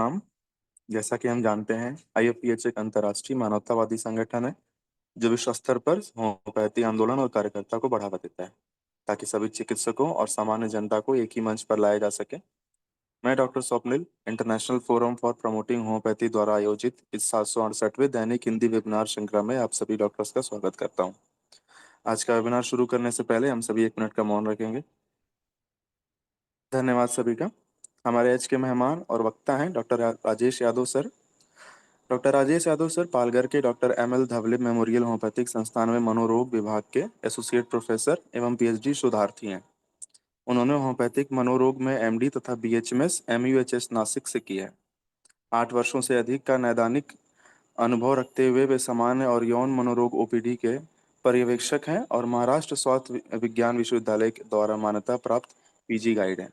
नाम, जैसा कि हम जानते हैं, आईएफपीएच एक अंतर्राष्ट्रीय मानवतावादी संगठन है जो विश्व स्तर पर होम्योपैथी आंदोलन और कार्यकर्ता को बढ़ावा देता है ताकि सभी चिकित्सकों और सामान्य जनता को एक ही मंच पर लाया जा सके। मैं doctor Swapnil, international forum for promoting homeopathy द्वारा आयोजित इस 768वें दैनिक हिंदी वेबिनार श्रृंखला में आप सभी डॉक्टर्स का स्वागत करता हूं। आज का वेबिनार शुरू करने से पहले हम सभी 1 मिनट का मौन रखेंगे। धन्यवाद सभी का। हमारे आज के मेहमान और वक्ता हैं doctor Rajesh Yadav sir. Doctor Rajesh Yadav sir Palghar के doctor M L. Dhawale memorial homeopathic संस्थान में मनोरोग विभाग के एसोसिएट प्रोफेसर एवं पीएचडी शोधार्थी हैं। उन्होंने होम्योपैथिक मनोरोग में एमडी तथा बीएचएमएस एमयूएचएस नासिक से किया है। 8 वर्षों से अधिक का नैदानिक अनुभव रखते हुए वे सामान्य और यौन मनोरोग ओपीडी के पर्यवेक्षक हैं और महाराष्ट्र स्वास्थ्य विज्ञान विश्वविद्यालय के द्वारा मान्यता प्राप्त पीजी गाइड हैं।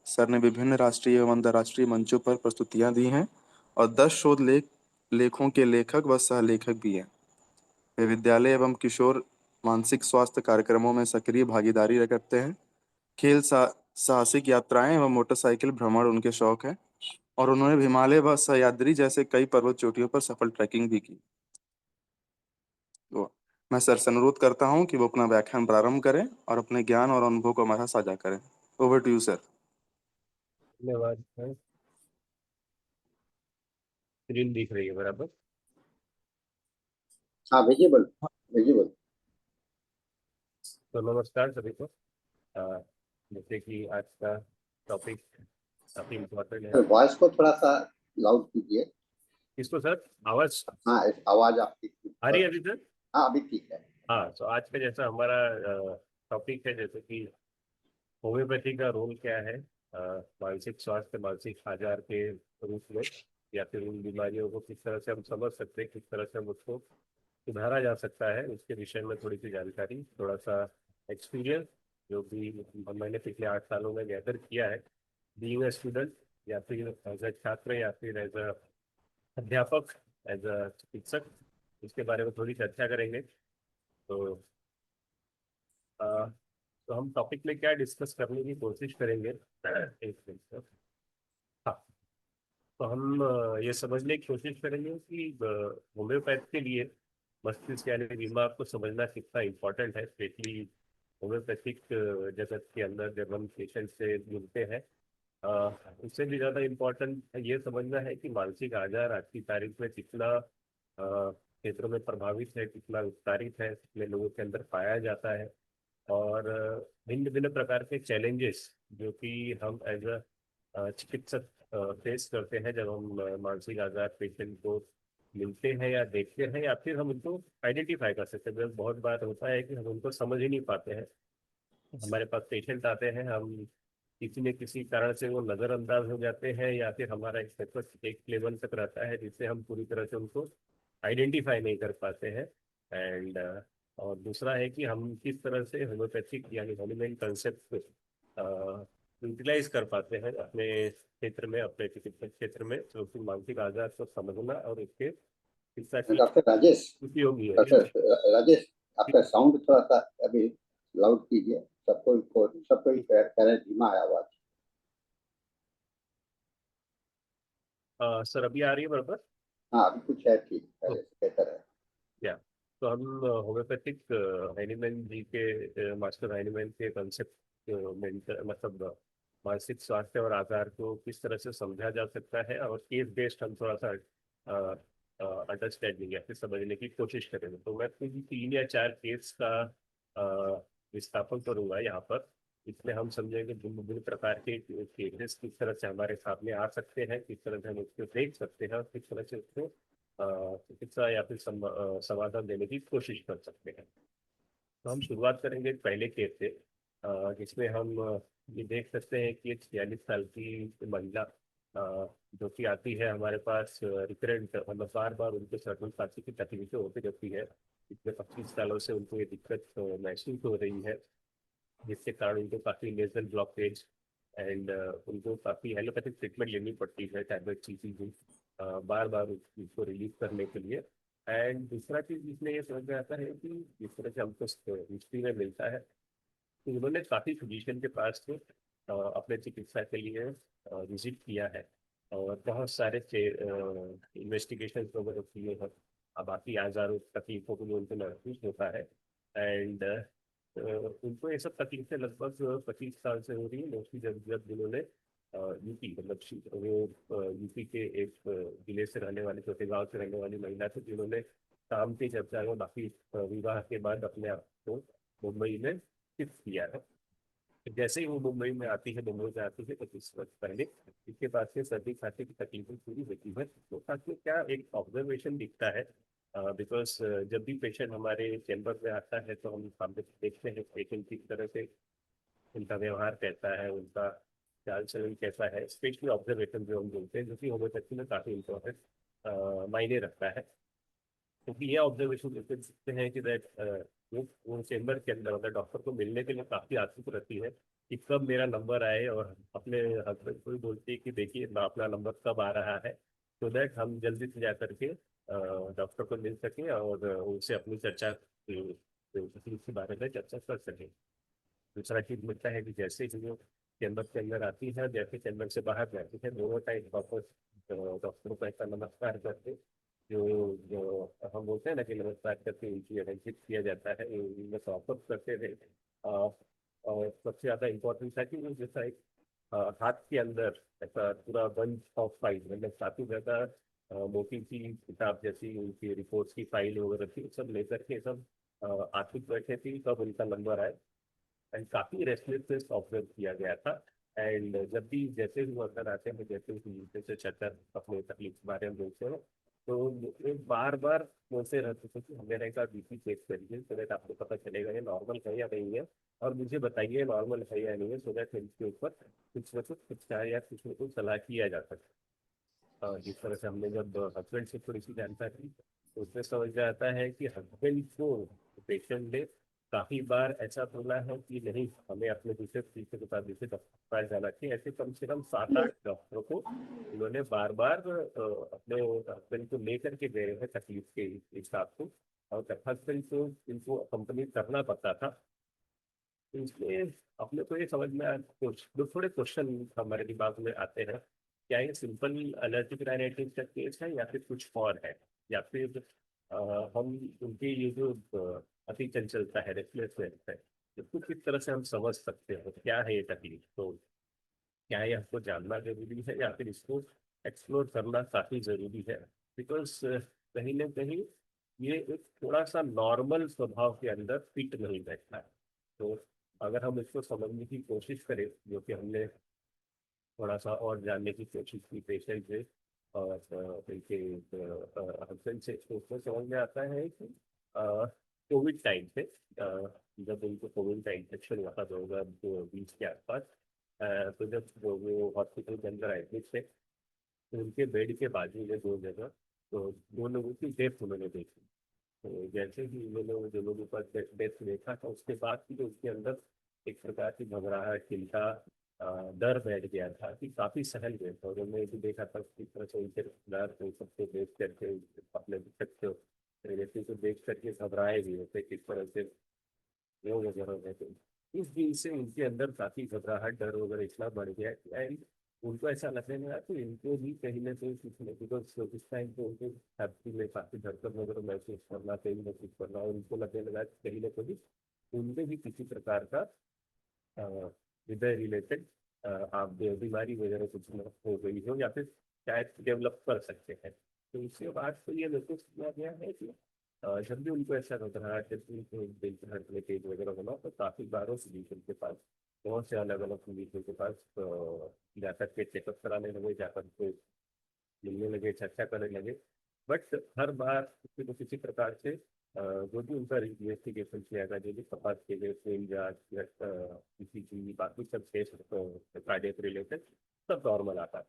सर ने विभिन्न राष्ट्रीय एवं अंतर्राष्ट्रीय मंचों पर प्रस्तुतियां दी हैं और 10 शोध लेखों के लेखक व सहलेखक भी हैं। वे विद्यालय एवं किशोर मानसिक स्वास्थ्य कार्यक्रमों में सक्रिय भागीदारी करते हैं। खेल साहसिक यात्राएं एवं मोटरसाइकिल भ्रमण उनके शौक हैं और उन्होंने हिमालय व सह्याद्री जैसे कई पर्वत चोटियों पर सफल ट्रैकिंग भी की। तो मैं सर से अनुरोध करता हूं कि वो अपना व्याख्यान प्रारंभ करें और अपने ज्ञान और अनुभव को हमारा साझा करें। Over to you sir. धन्यवाद सर। स्क्रीन दिख रही है बराबर? हाँ विजिबल विजिबल। तो नमस्कार सभी को। जैसे कि आज का टॉपिक काफी इम्पोर्टेंट है। वॉइस को थोड़ा सा लाउड कीजिए। किसको सर? आवाज हाँ आवाज आपकी आ रही है अभी सर? हाँ अभी ठीक है। हाँ, तो आज का जैसा हमारा टॉपिक है, जैसे कि होम्योपैथी का रोल क्या है मानसिक स्वास्थ्य, मानसिक आजार के रूप में, या फिर उन बीमारियों को किस तरह से हम समझ सकते हैं, किस तरह से हम उसको सुधारा जा सकता है, उसके विषय में थोड़ी सी जानकारी, थोड़ा सा एक्सपीरियंस जो भी मैंने पिछले 8 सालों में गैदर किया है बीइंग अ स्टूडेंट, या फिर एज अ छात्र, या फिर एज अ अध्यापक, एज अ चिकित्सक, इसके बारे में थोड़ी चर्चा करेंगे। तो अ, तो हम टॉपिक में क्या डिस्कस करने की कोशिश करेंगे एक मिनट सर। हाँ, तो हम ये समझने की कोशिश करेंगे कि होम्योपैथ के लिए मस्तिष्क यानी दिमाग को समझना कितना इम्पोर्टेंट है, स्पेशली होम्योपैथिक जगत के अंदर जब हम पेशेंट से मिलते हैं। उससे भी ज़्यादा इम्पोर्टेंट ये समझना है कि मानसिक आजार आज की तारीख में कितना क्षेत्रों में प्रभावित है, कितना विस्तारित है, कितने लोगों के अंदर पाया जाता है, और भिन्न भिन्न प्रकार के चैलेंजेस जो कि हम एज अ चिकित्सक फेस करते हैं जब हम मानसिक आजार पेशेंट को मिलते हैं या देखते हैं, या फिर हम उनको आइडेंटिफाई कर सकते हैं। बहुत बार होता है कि हम उनको समझ ही नहीं पाते हैं। हमारे पास पेशेंट आते हैं, हम किसी न किसी कारण से वो नज़रअंदाज हो जाते हैं, या फिर हमारा एक लेवल तक रहता है जिससे हम पूरी तरह से उनको आइडेंटिफाई नहीं कर पाते हैं। एंड और दूसरा है कि हम किस तरह से होम्योपैथिक यानी होम्योपैथी कंसेप्ट यूटिलाइज कर पाते हैं अपने क्षेत्र में, अपने चिकित्सा क्षेत्र में, जो कि मानसिक आजार को समझना और इसके चिकित्सा की डॉक्टर राजेश उपयोगी है। डॉक्टर राजेश आपका साउंड थोड़ा सा अभी लाउड कीजिए। सबको कह धीमा है आवाज। सर अभी आ रही है बराबर? हाँ अभी कुछ है ठीक पहले से बेहतर है। या तो हम होम्योपैथिक हैनीमैन जी के मास्टर हैनीमैन के कंसेप्ट मतलब मानसिक स्वास्थ्य और आधार को किस तरह से समझा जा सकता है, और केस बेस्ड हम थोड़ा सा अंडरस्टैंडिंग या फिर समझने की कोशिश करेंगे। तो मैं कुछ 3 या 4 केस का विस्थापन करूंगा यहाँ पर। इसमें हम समझेंगे भिन्न भिन्न प्रकार के केसेस किस तरह से हमारे सामने आ सकते हैं, किस तरह से हम उसको देख सकते हैं, और किस तरह से उसको चिकित्सा या फिर समाधान देने की कोशिश कर सकते हैं। तो हम शुरुआत करेंगे पहले केस से, जिसमें हम ये देख सकते हैं कि एक 46 साल की महिला जो कि आती है हमारे पास रिकरेंट, मतलब बार बार उनके सर्टन सांसी की तकलीफें होती रहती है। पिछले 25 सालों से उनको ये दिक्कत महसूस हो रही है, जिसके कारण उनको काफ़ी नेजल ब्लॉकेज एंड उनको काफ़ी एलोपैथिक ट्रीटमेंट लेनी पड़ती है, टैबलेट चीज़ी भी बार बार उसको रिलीज करने के लिए। एंड दूसरा चीज़ इसमें ये समझ में आता है कि जिस तरह से हमको हिस्ट्री में मिलता है कि उन्होंने काफ़ी फिजिशियन के पास अपने चिकित्सा के लिए विजिट किया है। और बहुत सारे इन्वेस्टिगेशन वगैरह किए हैं। अब बाकी हजारों तकलीफों को जो उनको महसूस होता है। एंड उनको ये सब तकलीफें लगभग 25 साल से हो रही है। मोस्टली जब जब जिन्होंने यूपी मतलब वो यूपी के एक जिले से रहने वाले छोटे गांव से रहने वाली महिला थी, जिन्होंने काम के चर्चा में बाकी विवाह के बाद अपने आप को मुंबई में शिफ्ट किया है। जैसे ही वो मुंबई में आती है, मुंबई से आती है, तो कुछ वक्त पहले इसके पास से सर्दी खांसी की तकलीफें शुरू होती है। तो साथ में क्या एक ऑब्जर्वेशन दिखता है, बिकॉज जब भी पेशेंट हमारे चैम्बर में आता है तो हम सामने से देखते हैं पेशेंट किस तरह से उनका व्यवहार कैसा है, उनका चाल चलन कैसा है। स्पेशली ऑब्जर्वेशन जो हम बोलते हैं, जो कि होम्योपैथी में काफी इंपॉर्टेंट मायने रखता है। क्योंकि ये ऑब्जर्वेशन देख सकते हैं कि दैट वो चेम्बर के अंदर मतलब डॉक्टर को मिलने के लिए काफी आतुक रहती है कि कब मेरा नंबर आए, और अपने हस्बैंड को भी बोलती है कि देखिए ना अपना नंबर कब आ रहा है, तो दैट हम जल्दी से जा करके डॉक्टर को मिल सकें और उनसे अपनी चर्चा तकलीफ के बारे में चर्चा कर सकें। दूसरा चीज मिलता है कि जैसे ही वो चैम्बर के अंदर आती है, जैसे चैम्बर से बाहर जाती है, दोनों टाइम वापस डॉक्टरों का ऐसा नमस्कार करके जो जो हम बोलते हैं ना कि नमस्कार करके उनकी अटेंशिप किया जाता है, उनमें वापस करते थे। और सबसे ज्यादा इम्पोर्टेंट था कि वो जैसा एक हाथ के अंदर ऐसा पूरा बंच ऑफ फाइल, मतलब काफी ज्यादा मोटी सी किताब जैसी उनकी रिपोर्ट्स की फाइल वगैरह थी, सब लेकर के सब आर्थिक बैठे थी कब उनका नंबर आए। एंड काफी रेस्टलेसनेस ऑब्जर्व किया गया था। एंड जब भी जैसे ही वो अंदर आते हैं, जैसे ही जैसे चक्कर अपने तकलीफ के बारे में बोलते हैं, तो वो बार बार बोलते रहते थे कि मेरा एक बीपी चेक करिए, सो दैट आपको पता चलेगा ये नॉर्मल है या नहीं है, और मुझे बताइए नॉर्मल है या नहीं है, सो दैट इसके ऊपर कुछ न कुछ उपचार या कुछ न कुछ सलाह किया जा सकता है। जिस तरह से हमने जब हस्बैंड से थोड़ी सी जानकारी, तो उसमें समझ में आता है कि हस्बैंड को पेशेंट ने काफी बार ऐसा बोला है कि नहीं हमें अपने दूसरे तीसरे के साथ दूसरे डॉक्टर जाना चाहिए। ऐसे कम से कम 7-8 डॉक्टरों को उन्होंने बार बार अपने हस्बैंड को लेकर के गए हैं तकलीफ के हिसाब से, और हस्बैंड को इनको कंपनी करना पड़ता था। तो इसलिए अपने को ये समझ में कुछ दो थोड़े क्वेश्चन हमारे दिमाग में आते हैं, क्या ये सिंपल एलर्जिक राइनाइटिस का केस है या फिर कुछ और है, या फिर हम उनकी ये जो अति चंचलता है, रेस्टलेसनेस है, इसको किस तरह से हम समझ सकते हैं, क्या है ये तकलीफ। तो क्या ये हमको जानना जरूरी है या फिर इसको एक्सप्लोर करना काफी जरूरी है, बिकॉज कहीं ना कहीं ये एक थोड़ा सा नॉर्मल स्वभाव के अंदर फिट नहीं बैठता है। तो अगर हम इसको समझने की कोशिश करें, जो कि हमने थोड़ा सा और जानने की कोशिश की पेशेंट से और उनके हस्बैंड से, तो उसमें समझ में आता है कि कोविड टाइम पे जब उनको कोविड का इन्फेक्शन हुआ था 2020 के आसपास, तो जब वो हॉस्पिटल के अंदर एडमिट थे, तो उनके बेड के बाजू में दो जगह तो दो लोगों की डेथ उन्होंने देखी। तो जैसे ही उन्होंने वो जो लोगों का डेथ देखा था, उसके बाद भी जो उसके अंदर एक प्रकार की घबराहट, चिंता, डर बैठ गया था कि काफी सहल गए थे। और उन्होंने भी देखा था किस तरह से उनके रिश्तेदार को सबको देख करके, अपने बच्चे रिलेटिव को देख करके घबराए भी होते, किस तरह से वो वगैरह हो गए थे। इस दिन से उनके अंदर काफी घबराहट, डर वगैरह इतना बढ़ गया। एंड उनको ऐसा लगने लगा कि इनको भी कहीं ना कहीं कुछ नहीं, बिकॉज इस टाइम पे उनको छाती में काफी धड़कन वगैरह महसूस करना, कहीं महसूस करना, और उनको लगने लगा कि कहीं ना कहीं उनमें भी किसी प्रकार का हृदय रिलेटेड आप बीमारी वगैरह कुछ न हो गई हो, या फिर शायद डेवलप कर सकते हैं। तो इसके बाद तो ये नोटिस किया गया है कि जब भी उनको ऐसा लग रहा है, जब भी उनको दिल की धड़कन तेज वगैरह होना, तो काफी बार फिजिशियन के पास, बहुत से अलग अलग फिजिशियन के पास जाकर के चेकअप कराने लगे, जाकर के मिलने लगे, चर्चा करने लगे। बट हर बार किसी न किसी प्रकार से जो भी उनका इन्वेस्टिगेशन किया गया, जो भी तपास किए गए, खून जांच या किसी की बाकी सब टेस्ट कार्डियक रिलेटेड, सब नॉर्मल आता है।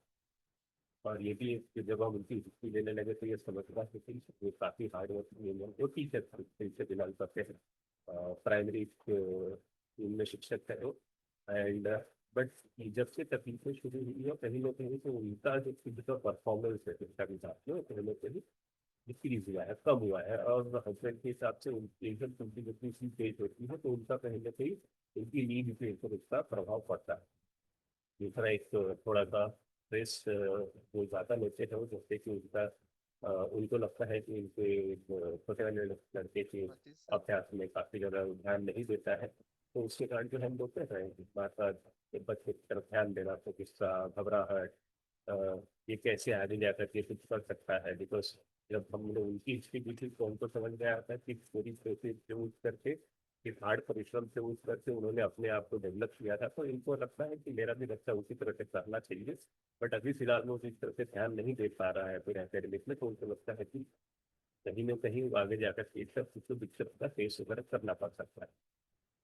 और ये भी कि जब हम उनकी हिस्ट्री लेने लगे, तो ये समझना कि ये काफी हार्ड वर्किंग है, जो टीचर से बिलोंग करते हैं, प्राइमरी स्कूल में शिक्षक है वो। एंड बट जब से तकलीफें शुरू हुई है, कहीं ना कहीं तो उनका जो फिजिकल परफॉर्मेंस है शिक्षा के साथ में, कहीं ना कहीं डिक्रीज हुआ है, कम हुआ है। और हस्बैंड के हिसाब से उनकी एकदम उनकी जितनी सी तेज होती है, तो उनका कहीं ना कहीं उनकी नींद पे इसका प्रभाव पड़ता है। दूसरा एक थोड़ा सा स्ट्रेस वो ज़्यादा लेते हैं, जैसे कि उनको लगता है कि इनके छोटे वाले लड़के के अभ्यास में काफ़ी ज़्यादा ध्यान नहीं देता है, तो उसके कारण जो हम बोलते हैं बार बार बच्चे की तरफ ध्यान देना, तो गुस्सा, घबराहट, ये कैसे आगे जाकर के कुछ कर सकता है। बिकॉज जब हम लोग उनकी हिस्ट्री की थी तो उनको समझ में आया था कि पूरी कोशिश से उठ करके, कि हार्ड परिश्रम से उठ करके उन्होंने अपने आप को डेवलप किया था, तो इनको लगता है कि मेरा भी बच्चा उसी तरह से करना चाहिए। बट अभी फिलहाल में उसी तरह से ध्यान नहीं दे पा रहा है फिर एकेडमिक में, तो उनको लगता है कि कहीं ना कहीं आगे जाकर के इस सब कुछ दिक्कत का फेस वगैरह करना पड़ सकता है।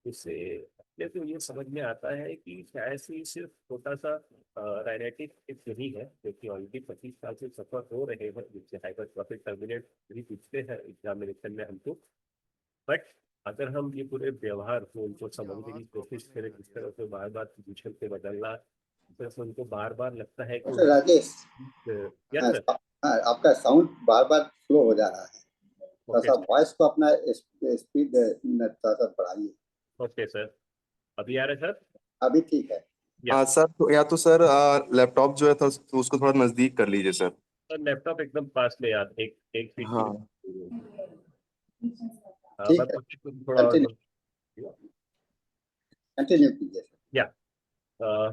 इससे अपने को ये समझ में आता है कि शायद से सिर्फ छोटा सा राइनेटिक नहीं है, क्योंकि ऑलरेडी 25 साल से सफर हो रहे हैं, जिससे हाइपरट्रॉफिक टर्मिनेट भी पूछते हैं एग्जामिनेशन में हमको। बट अगर हम ये पूरे व्यवहार को उनको समझने की कोशिश करें, जिस तरह से बार बार पोजिशन पे बदलना, जिस तरह से उनको बार बार लगता है कि अच्छा राजेश, यस हाँ, सर। आपका साउंड बार बार स्लो हो जा रहा है, थोड़ा ओके सा वॉइस को अपना स्पीड थोड़ा सा बढ़ाइए। ओके सर, अभी आ रहा है सर? अभी ठीक है। या सर तो या तो सर लैपटॉप जो है तो उसको थोड़ा नजदीक कर लीजिए सर। सर, लैपटॉप एकदम पास में यार, एक एक फीट की हाँ। भी। मैं ठीक है, कोशिश करूँ थोड़ा कंटिन्यू और। कंटिन्यू कीजिए। या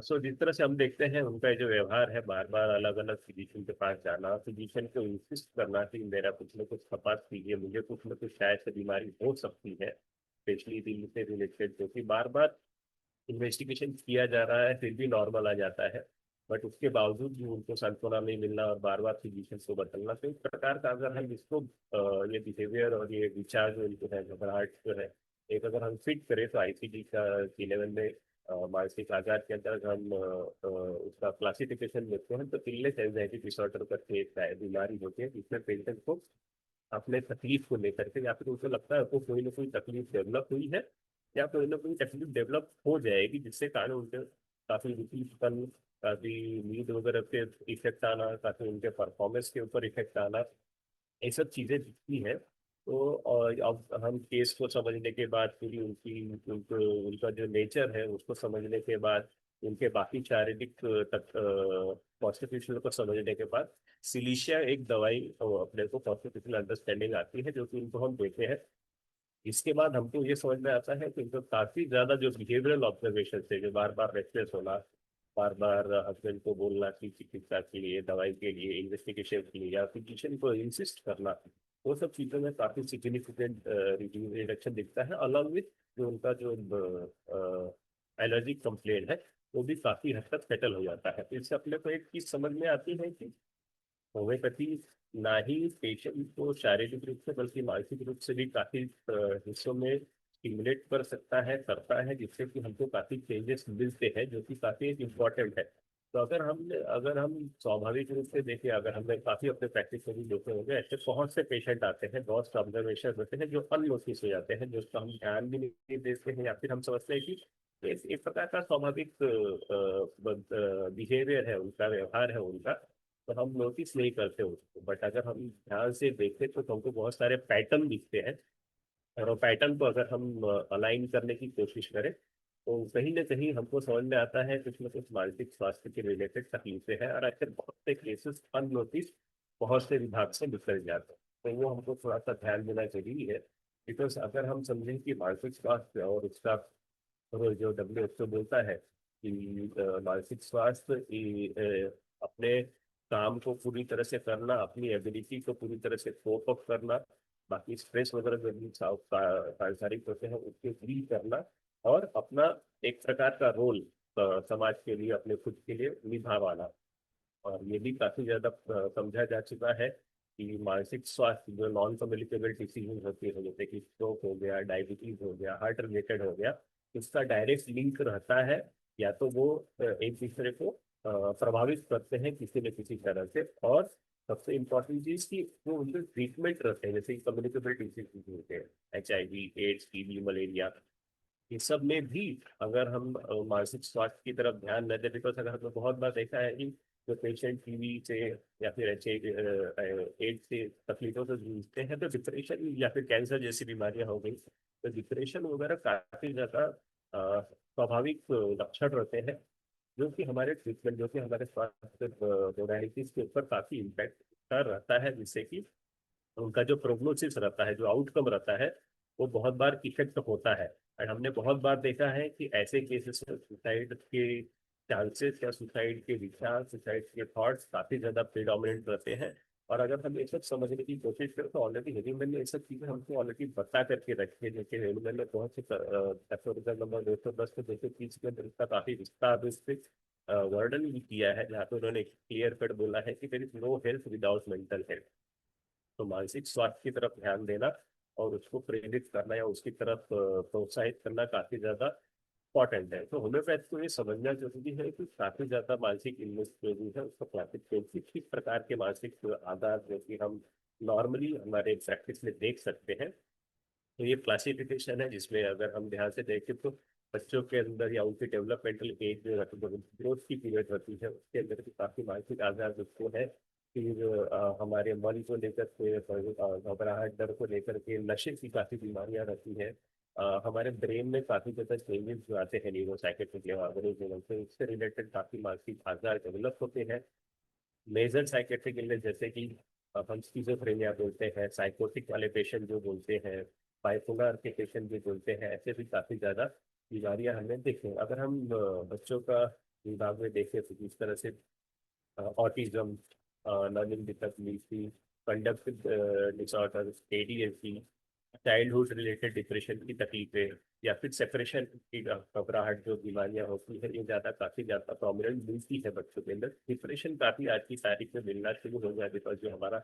सो जिस तरह से हम देखते हैं उनका जो व्यवहार है, बार बार अलग अलग फिजिशियन के पास जाना, फिजिशियन को इंसिस्ट करना कि मेरा कुछ ना कुछ तपास कीजिए, मुझे कुछ ना कुछ शायद से बीमारी हो सकती है, स्पेशली दिल से रिलेटेड, जो कि बार बार इन्वेस्टिगेशन किया जा रहा है फिर भी नॉर्मल आ जाता है। बट उसके बावजूद भी उनको सांत्वना नहीं मिलना और बार बार फिजिशियन को बदलना, तो इस प्रकार का अगर हम इसको ये बिहेवियर और ये विचार जो इनको है, घबराहट जो है, एक अगर हम फिट करें तो आईसीडी का की लेवल में मानसिक आघात के अंतर्गत हम उसका क्लासिफिकेशन लेते हैं, तो इलनेस एंजाइटी डिसऑर्डर करके एक बीमारी होती है, जिसमें पेशेंट को अपने तकलीफ को लेकर के, या फिर उनको लगता है तो कोई ना कोई तकलीफ डेवलप हुई है, या कोई ना कोई तकलीफ डेवलप हो जाएगी, जिससे कारण उनके काफी रुचिपन, काफी नींद वगैरह पे इफेक्ट आना, काफी उनके परफॉर्मेंस के ऊपर इफेक्ट आना, ये सब चीजें दिखती हैं। तो और अब हम केस को समझने के बाद, पूरी उनकी उनको उनका जो नेचर है उसको समझने के बाद, उनके बाकी शारीरिक कॉन्स्टिट्यूशन को समझने के बाद, सिलिशिया एक दवाई अपने को कॉन्स्टिट्यूशनल अंडरस्टैंडिंग आती है, जो कि उनको हम देते हैं। इसके बाद हमको ये समझ में आता है कि इनको काफी ज्यादा जो बिहेवियरल ऑब्जर्वेशन है, जो बार बार रेस्टलेस होना, बार बार हस्बैंड को बोलना कि चिकित्सा के लिए, दवाई के लिए, इन्वेस्टिगेशन के लिए, या फिजिशियन को इंसिस्ट करना, वो सब चीजों में काफी सिग्निफिकेंट रिडक्शन दिखता है, अलॉन्ग विथ जो उनका जो एलर्जी कंप्लेंट है, वो भी काफी हद तक सेटल हो जाता है। तो इससे अपने को एक चीज समझ में आती है कि होम्योपैथी ना ही पेशेंट को शारीरिक रूप से बल्कि मानसिक रूप से भी काफी हिस्सों में स्टिमुलेट कर सकता है, करता है, जिससे कि हमको काफी चेंजेस मिलते हैं, जो कि काफी इम्पोर्टेंट है। तो अगर हम स्वाभाविक रूप से देखें, अगर हमने काफी अपने प्रैक्टिस में भी देखे होंगे, ऐसे बहुत से पेशेंट आते हैं, बहुत से ऑब्जर्वेशन होते हैं जो अननोटिस हो जाते हैं, जो उसका हम ध्यान भी नहीं देते हैं, या फिर हम समझते हैं कि एक प्रकार का स्वाभाविक बिहेवियर है उनका, व्यवहार है उनका, तो हम नोटिस नहीं करते उसको। बट अगर हम ध्यान से देखें तो हमको बहुत सारे पैटर्न दिखते हैं, और वो पैटर्न को अगर हम अलाइन करने की कोशिश करें, तो कहीं ना कहीं हमको समझ में आता है कुछ ना कुछ मानसिक स्वास्थ्य के रिलेटेड तकलीफें हैं, और ऐसे बहुत से केसेस अननोटिस बहुत से विभाग से निकल जाते हैं। तो वो हमको थोड़ा सा ध्यान देना जरूरी है। बिकॉज अगर हम समझें कि मानसिक स्वास्थ्य और उसका जो WHO बोलता है कि मानसिक स्वास्थ्य अपने काम को पूरी तरह से करना, अपनी एबिलिटी को पूरी तरह से कोप अप करना, बाकी स्ट्रेस वगैरह जो भी सांसारिक होते हैं उसके फ्री करना, और अपना एक प्रकार का रोल समाज के लिए, अपने खुद के लिए निभा पाना। और ये भी काफी ज्यादा समझा जा चुका है कि मानसिक स्वास्थ्य जो नॉन कम्युनिकेबल डिसीज होती है, जैसे कि स्ट्रोक हो गया, डायबिटीज हो गया, हार्ट रिलेटेड हो गया, इसका डायरेक्ट लिंक रहता है, या तो वो एक दूसरे को प्रभावित करते हैं किसी न किसी तरह से। और सबसे इम्पोर्टेंट चीज कि जो उनके ट्रीटमेंट रहते हैं, जैसे कम्युनिकेबल डिसीज होते हैं, HIV, एड्स, TB, मलेरिया, ये सब में भी अगर हम मानसिक स्वास्थ्य की तरफ ध्यान न दें, बिकॉज अगर हमने बहुत बार देखा है कि जो पेशेंट टीबी से या फिर एड्स से तकलीफों से जूझते हैं, तो डिप्रेशन या फिर कैंसर जैसी बीमारियां हो गई, तो डिप्रेशन वगैरह काफी ज्यादा स्वाभाविक लक्षण रहते हैं, जो कि हमारे ट्रीटमेंट, जो कि हमारे स्वास्थ्य मोडालिटीज के ऊपर काफी इम्पैक्ट कर रहता है, जिससे कि उनका जो प्रोग्नोसिस रहता है, जो आउटकम रहता है, वो बहुत बार इफेक्ट होता है। और हमने बहुत बार देखा है कि ऐसे केसेस में सुसाइड के चांसेस या सुसाइड के विचार, सुसाइड के थॉट्स काफी ज्यादा प्रिडोमिनेंट रहते हैं। और अगर हम ये सब समझने की कोशिश करें तो ऑलरेडी हेलीमैन ने ये सब चीजें हमको ऑलरेडी बता करके रखी है, जैसे हेलीमैन ने बहुत से एपिसोड नंबर 210 से 230 के अंदर इसका काफी विस्तार से वर्णन भी किया है, जहाँ पे उन्होंने क्लियर कट बोला है कि there is no health without mental health. तो मानसिक स्वास्थ्य की तरफ ध्यान देना और उसको प्रेरित करना या उसकी तरफ प्रोत्साहित करना काफी ज्यादा इंपॉर्टेंट है। तो होम्योपैथ को ये समझना जरूरी है कि काफी ज्यादा मानसिक इलनेस जो भी है उसको क्लासिफिकेशन किस प्रकार के मानसिक आघात जो कि हम नॉर्मली हमारे प्रैक्टिस में देख सकते हैं। तो ये क्लासिफिकेशन है जिसमें अगर हम ध्यान से देखें तो बच्चों के अंदर या उनकी डेवलपमेंटल एज जो ग्रोथ की पीरियड होती है उसके अंदर भी काफी मानसिक आघात उसको है। फिर हमारे मन को लेकर के, घबराहट, डर को लेकर के, नशे की काफी बीमारियां रहती हैं। हमारे ब्रेन में काफी ज्यादा चेंजेस जो आते हैं न्यूरो साइकेट्रिक लेवल से, उससे रिलेटेड काफी मानसिक आघात डेवलप होते हैं। मेजर साइकेट्रिक इलनेस जैसे कि हम स्किज़ोफ्रेनिया बोलते हैं, साइकोटिक वाले पेशेंट जो बोलते हैं, बाइपोलर के पेशेंट जो बोलते हैं, ऐसे भी काफी ज्यादा बीमारियां हमें देखें। अगर हम बच्चों का विभाग में देखें तो जिस तरह से autism, learning disability, conduct disorder, ADHD, childhood related depression की तकलीफें, या फिर सेपरेशन की घबराहट जो बीमारियां होती है, ये ज्यादा काफी ज्यादा प्रोमिनेंट मिलती है बच्चों के अंदर। डिप्रेशन काफी आज की तारीख में मिलना शुरू हो गया, बिकॉज जो हमारा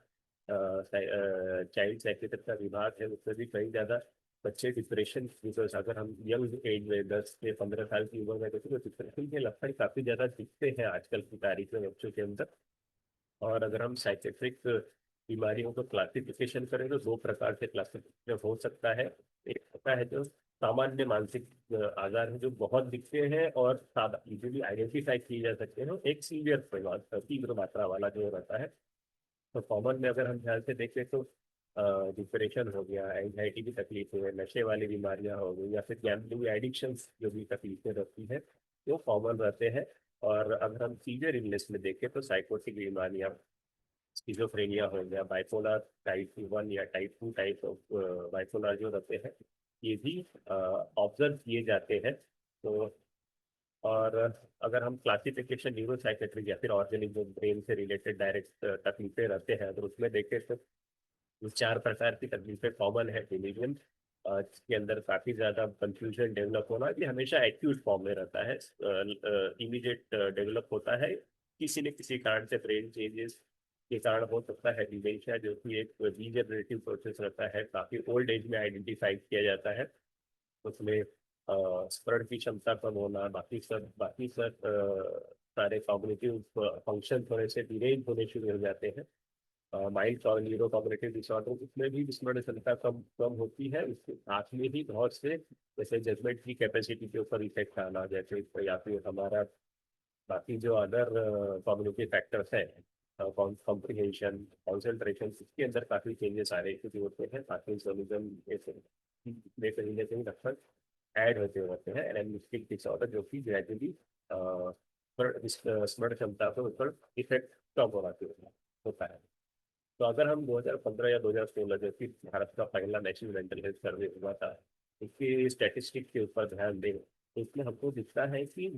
चाइल्ड साइकेट्रिक का विभाग है उसमें भी कई ज्यादा बच्चे डिप्रेशन, बिकॉज अगर हम यंग एज में 10 से 15 साल की उम्र में देखें तो डिप्रेशन के लक्षण काफी ज्यादा दिखते हैं आजकल की तारीख में बच्चों के अंदर। और अगर हम साइकेट्रिक बीमारियों को क्लासिफिकेशन करें तो दो प्रकार से क्लासिफिकेशन हो सकता है। एक होता है जो सामान्य मानसिक आजार है जो बहुत दिखते हैं और सादा इजीली आइडेंटिफाई किए जा सकते हैं। एक सीवियर तीव्र मात्रा वाला जो रहता है। तो कॉमन में अगर हम ध्यान से देखें तो डिप्रेशन हो गया, एंजाइटी की तकलीफें है, नशे वाली बीमारियां हो गई, या फिर गैम्बलिंग एडिक्शंस जो भी तकलीफें रहती है वो कॉमन रहते हैं। और अगर हम सीवियर इलनेस में देखें तो साइकोटिक बीमारियां, स्किज़ोफ्रेनिया हो गया, बाइपोलर टाइप 1 या टाइप 2 टाइप ऑफ बाइपोलर जो रहते हैं, ये भी ऑब्जर्व किए जाते हैं। तो और अगर हम क्लासिफिकेशन न्यूरो साइकेट्रिक या फिर ऑर्गेनिक जो ब्रेन से रिलेटेड डायरेक्ट तकलीफें रहते हैं, अगर उसमें देखें तो ये 4 प्रकार की तकलीफें कॉमन है डिलीजन, जिसके अंदर काफी ज्यादा कंफ्यूजन डेवलप होना, ये हमेशा एक्यूट फॉर्म में रहता है, इमीडिएट डेवलप होता है किसी न किसी कारण से। ब्रेन चेंजेस के कारण हो सकता है डिमेंशिया, जो कि एक डीजेनरेटिव प्रोसेस रहता है, काफी ओल्ड एज में आइडेंटिफाई किया जाता है। उसमें स्मरण की क्षमता कम होना, बाकी सब सारे कॉग्निटिव फंक्शन थोड़े से डिलेड होने शुरू हो जाते हैं। माइल्ड और न्यूरो कॉग्निटिव डिसऑर्डर, उसमें भी स्मरण क्षमता कम कम होती है। उसके साथ में भी बहुत से जैसे जजमेंट की कैपेसिटी के ऊपर इफेक्ट आना, जैसे या फिर हमारा बाकी जो अदर कॉग्निटिव फैक्टर्स है, कॉम्प्रिहेंशन, कॉन्सेंट्रेशन, इसके अंदर काफी चेंजेस आ रहे शुरू होते हैं। पार्किंसनिज्म ऐसे कहीं ना कहीं लक्षण ऐड होते रहते हैं। एनालिटिक डिसऑर्डर जो कि ग्रेजुअली स्मरण क्षमता के ऊपर इफेक्ट कम होता है। तो अगर हम 2015 या 2016 जो कि भारत का पहला नेशनल मेंटल हेल्थ सर्वे हुआ था, इसके स्टैटिस्टिक के ऊपर ध्यान दें तो इसमें हमको दिखता है कि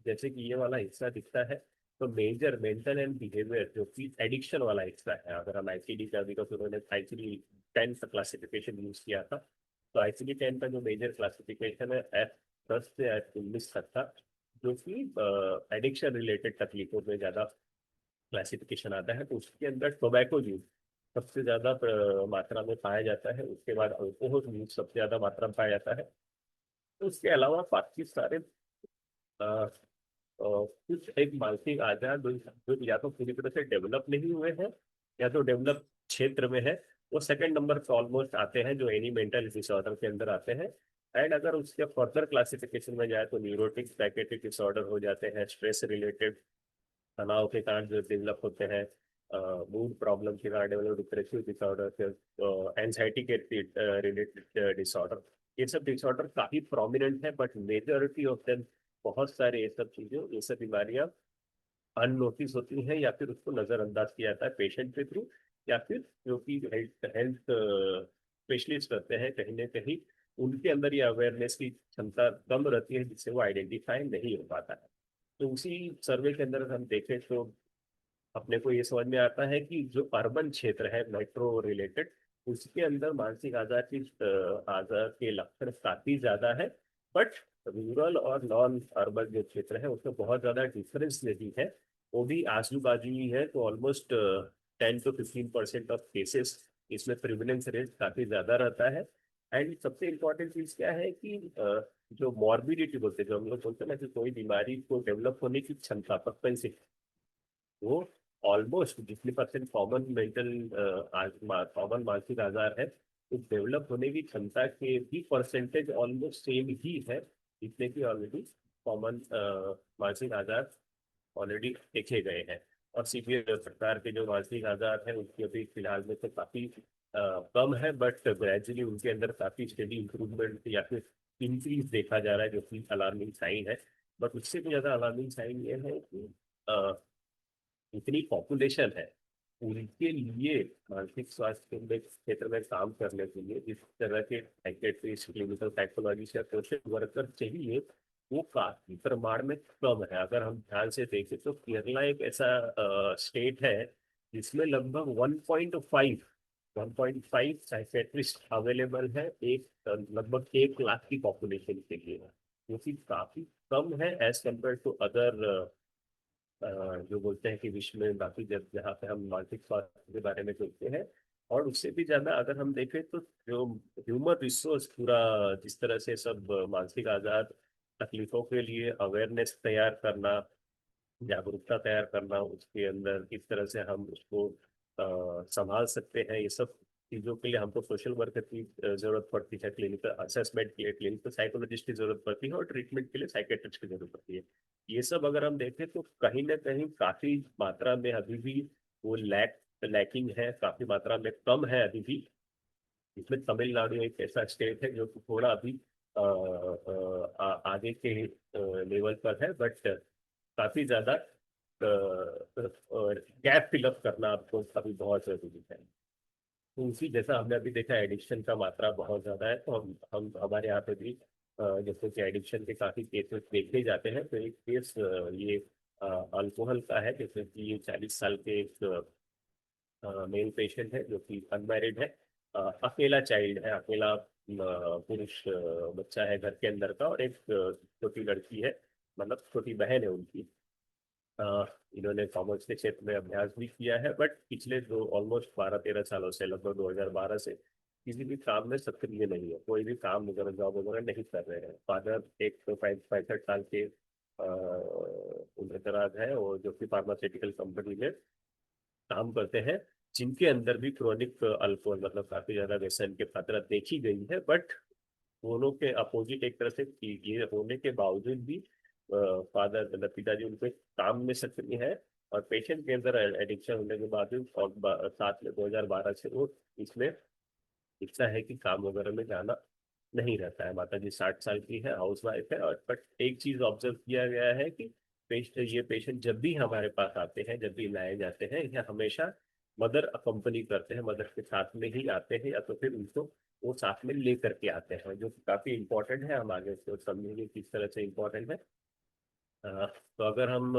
जैसे कि ये वाला हिस्सा दिखता है, तो मेजर मेंटल एंड बिहेवियर जो कि एडिक्शन वाला हिस्सा है, अगर हम आईसीडी का, बिकॉज उन्होंने आईसीडी 10 का क्लासिफिकेशन यूज किया था, तो आईसीडी 10 का जो मेजर क्लासिफिकेशन है F10 से F19 तक था, जो कि एडिक्शन रिलेटेड तकलीफों में ज्यादा क्लासिफिकेशन आता है। तो उसके अंदर टोबैको यूज सबसे ज्यादा मात्रा में पाया जाता है, उसके बाद अल्कोहल यूज सबसे ज्यादा मात्रा में पाया जाता है। तो उसके अलावा बाकी सारे कुछ एक मानसिक आजार जो या तो पूरी तरह से डेवलप नहीं हुए हैं या तो डेवलप क्षेत्र में है, वो सेकंड नंबर पे ऑलमोस्ट आते हैं, जो एनी मेंटल डिसऑर्डर के अंदर आते हैं। एंड अगर उसके फर्दर क्लासिफिकेशन में जाए तो न्यूरोटिक साइकेट्रिक डिसऑर्डर हो जाते हैं, स्ट्रेस रिलेटेड तनाव के कारण जो डेवलप होते हैं, मूड प्रॉब्लम के कारण डेवलप डिप्रेसिव डिसऑर्डर, एंजाइटी के रिलेटेड डिसऑर्डर, ये सब डिसऑर्डर काफी प्रोमिनेंट है, बट मेजॉरिटी ऑफ देम बहुत सारे ये सब बीमारियां अननोटिस होती हैं या फिर उसको नजरअंदाज किया जाता है पेशेंट के थ्रू, या फिर जो कि हेल्थ हेल्थ स्पेशलिस्ट रहते हैं कहीं ना कहीं उनके अंदर ये अवेयरनेस की क्षमता कम रहती है जिससे वो आइडेंटिफाई नहीं हो पाता है। तो उसी सर्वे के अंदर हम देखें तो अपने को ये समझ में आता है कि जो अर्बन क्षेत्र है मेट्रो रिलेटेड, उसके अंदर मानसिक आजार के लक्षण काफी ज्यादा है। बट रूरल और नॉन अर्बन जो क्षेत्र है उसमें बहुत ज्यादा डिफरेंस नहीं है, वो भी आजू बाजू ही है। तो ऑलमोस्ट 10 to 15% ऑफ केसेस इसमें प्रिविलेंस रेट काफी ज्यादा रहता है। एंड सबसे इम्पोर्टेंट चीज क्या है कि जो मॉर्बिडिटी बोलते हैं, जो हम लोग बोलते हैं ना कि कोई बीमारी को डेवलप होने की क्षमता प्रोपेंसिटी, वो ऑलमोस्ट जितने परसेंट कॉमन मानसिक आजार है तो डेवलप होने की क्षमता के भी परसेंटेज ऑलमोस्ट सेम ही है जितने की ऑलरेडी कॉमन मानसिक आजार ऑलरेडी देखे गए हैं। और सीवियर प्रकार के जो मानसिक आजार है उनकी अभी फिलहाल में तो काफी कम है, बट ग्रेजुअली उनके अंदर काफी स्टेडी इंप्रूवमेंट या फिर इंक्रीज देखा जा रहा है, जो कि अलार्मिंग साइन है। बट उससे भी ज्यादा अलार्मिंग साइन ये है कि इतनी पॉपुलेशन है, उनके लिए मानसिक स्वास्थ्य के क्षेत्र में काम करने के लिए इस तरह के साइकेट्रिस्ट, क्लिनिकल साइकोलॉजिस्ट या सोशल वर्कर चाहिए, वो काफी प्रमाण में कम है। अगर हम ध्यान से देखें तो केरला एक ऐसा स्टेट है जिसमें लगभग 1.5 साइकेट्रिस्ट अवेलेबल है एक लगभग 1 लाख की पॉपुलेशन के लिए, जो कि काफी कम है एज कम्पेयर टू अदर जो बोलते हैं कि विश्व में बाकी जब जहाँ पे हम मानसिक स्वास्थ्य के बारे में सोचते हैं। और उससे भी ज्यादा अगर हम देखें तो जो ह्यूमन रिसोर्स पूरा जिस तरह से सब मानसिक आजाद तकलीफों के लिए अवेयरनेस तैयार करना, जागरूकता तैयार करना, उसके अंदर किस तरह से हम उसको संभाल सकते हैं, ये सब चीजों के लिए हमको सोशल वर्कर की जरूरत पड़ती है, क्लिनिकल असेसमेंट के लिए क्लिनिकल साइकोलॉजिस्ट की जरूरत पड़ती है, और ट्रीटमेंट के लिए साइकेट्रिस्ट की जरूरत पड़ती है। ये सब अगर हम देखें तो कहीं ना कहीं काफी मात्रा में अभी भी वो लैकिंग है, काफी मात्रा में कम है अभी भी। इसमें तमिलनाडु एक ऐसा स्टेट है जो कि थोड़ा अभी आगे के लेवल पर है, बट काफी ज्यादा गैप फिलअप करना आपको अभी बहुत जरूरी है। तो उसी जैसा हमने अभी देखा एडिक्शन का मात्रा बहुत ज्यादा है, तो हम हमारे यहाँ पे भी जैसे कि एडिक्शन के काफी केसेस देखे जाते हैं। तो एक केस ये अल्कोहल का है, जैसे कि ये 40 साल के एक मेल पेशेंट है जो कि अनमैरिड है, अकेला चाइल्ड है, अकेला पुरुष बच्चा है घर के अंदर का, और एक छोटी लड़की है, मतलब छोटी बहन है उनकी। इन्होंने कॉमर्स के क्षेत्र में अभ्यास भी किया है, बट पिछले दो ऑलमोस्ट 12-13 सालों से, लगभग 2012 से किसी भी काम में सक्रिय नहीं है, कोई भी काम वगैरह जॉब वगैरह नहीं कर रहे हैं। फादर एक तो 65 साल के उम्र दराज है, और जो कि फार्मास्यूटिकल कंपनी में काम करते हैं, जिनके अंदर भी क्रोनिक अल्कोहल मतलब काफी ज्यादा व्यसन की मात्रा देखी गई है। बट दोनों के अपोजिट एक तरह से ये होने के बावजूद भी फादर मतलब पिताजी उनके काम में सक्रिय है, और पेशेंट के अंदर एडिक्शन होने के बावजूद और साथ में 2012 से वो इसमें दिखता है कि काम वगैरह में जाना नहीं रहता है। माता जी 60 साल की है, हाउस वाइफ है, और बट एक चीज ऑब्जर्व किया गया है कि ये पेशेंट जब भी हमारे पास आते हैं, जब भी लाए जाते हैं, या हमेशा मदर अकम्पनी करते हैं, मदर के साथ में ही आते हैं, या तो फिर उनको वो साथ में लेकर के आते हैं, जो कि काफी इंपॉर्टेंट है। हम आगे इसको समझेंगे किस तरह से इम्पोर्टेंट है। तो अगर हम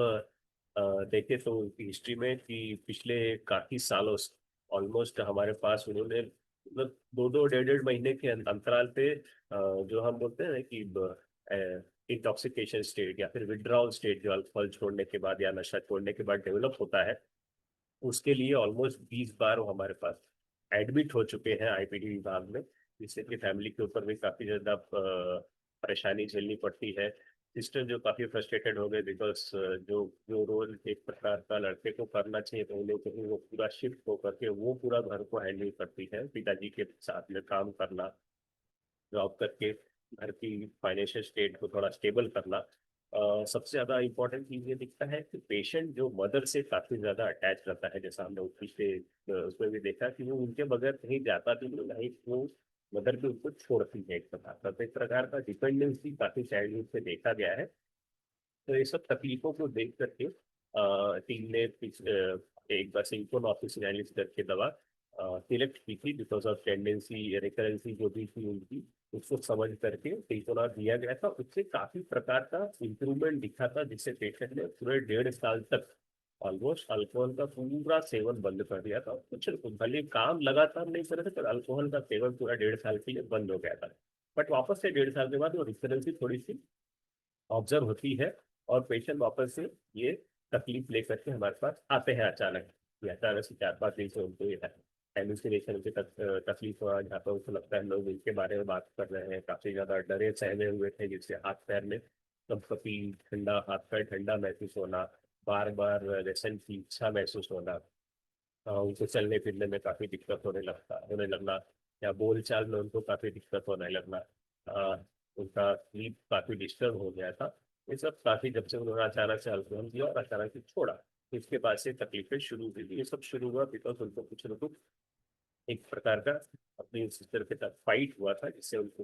देखें तो हिस्ट्री में कि पिछले काफी सालों से ऑलमोस्ट हमारे पास उन्होंने मतलब 2-2 डेढ़-डेढ़ महीने के अंतराल पे जो हम बोलते हैं ना कि इंटॉक्सिकेशन स्टेट या फिर विड्रॉल स्टेट, जो अल्कोहल छोड़ने के बाद या नशा छोड़ने के बाद डेवलप होता है, उसके लिए ऑलमोस्ट 20 बार वो हमारे पास एडमिट हो चुके हैं आईपीडी विभाग में, जिससे कि फैमिली के ऊपर भी काफी ज्यादा परेशानी झेलनी पड़ती है। सिस्टर जो काफी फ्रस्ट्रेटेड हो गए, बिकॉज जो जो रोल एक प्रकार का लड़के को करना चाहिए तो उन्हें कहीं वो पूरा शिफ्ट होकर के वो पूरा घर को हैंडल करती है, पिताजी के साथ में काम करना, जॉब करके घर की फाइनेंशियल स्टेट को थोड़ा स्टेबल करना। सबसे ज्यादा इम्पोर्टेंट चीज ये दिखता है कि पेशेंट जो मदर से काफी ज्यादा अटैच रहता है, जैसा हमने पिछले उसमें भी देखा कि वो उनके बगैर कहीं जाता भी नहीं, वो मदर भी उसको छोड़ती है एक प्रकार का। तो एक प्रकार का डिपेंडेंसी काफी चाइल्डहुड से देखा गया है। तो ये सब तकलीफों को देख करके टीम ने एक बार सिंकोनॉफिस एनालिस करके दवा सिलेक्ट की थी बिकॉज ऑफ टेंडेंसी रिकरेंसी जो भी थी उनकी, उसको समझ करके सिंकोना दिया गया था। उससे काफी प्रकार का इंप्रूवमेंट दिखा था, जिससे पेशेंट ने पूरे 1.5 साल तक ऑलमोस्ट अल्कोहल का पूरा सेवन बंद कर दिया था। कुछ भले काम लगातार नहीं कर रहे थे, पर अल्कोहल का सेवन पूरा 1.5 साल के लिए बंद हो गया था। बट वापस से 1.5 साल के बाद वो रिकरेंसी थोड़ी सी ऑब्जर्व होती है, और पेशेंट वापस से ये तकलीफ लेकर के हमारे पास आते हैं अचानक। ये अचानक से 4-5 दिन से उनको ये हेलुसिनेशन की तकलीफ हुआ, जहाँ पर उनको लगता है लोग इनके बारे में बात कर रहे हैं, काफी ज्यादा डरे सहमे हुए थे, जिससे हाथ पैर में कभी ठंडा, हाथ पैर ठंडा महसूस होना, बार बार लेसन की इच्छा महसूस होना, उनको चलने फिरने में काफी दिक्कत होने लगना, या बोल चाल में उनको काफी दिक्कत होने लगना, उनका स्लीप काफी डिस्टर्ब हो गया था। ये सब काफी, जब से उन्होंने अचानक से अल्कोहल किया और अचानक से छोड़ा, इसके बाद से तकलीफें शुरू हुई। ये सब शुरू हुआ बिकॉज उनको कुछ न कुछ एक प्रकार का अपनी सिस्टर के साथ फाइट हुआ था, जिससे उनको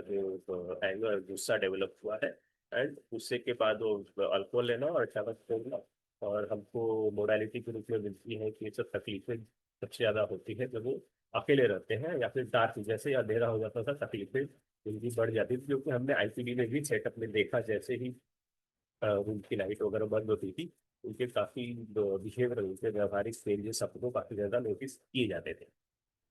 जो एंगर, गुस्सा डेवलप हुआ है। एंड गुस्से के बाद वो अल्कोहल लेना और अचानक छोड़ना, और हमको मोडालिटी के रूप में मिलती है कि ये सब तकलीफें सबसे ज्यादा होती है जब वो अकेले रहते हैं, या फिर डार्क जैसे ही अंधेरा हो जाता था तकलीफें उनकी बढ़ जाती थी। क्योंकि हमने आईपीडी में भी सेटअप में देखा, जैसे ही उनकी लाइट वगैरह बंद होती थी, उनके काफी बिहेवियर, उनके व्यवहारिक चेंजेस सबको काफी ज्यादा नोटिस किए जाते थे।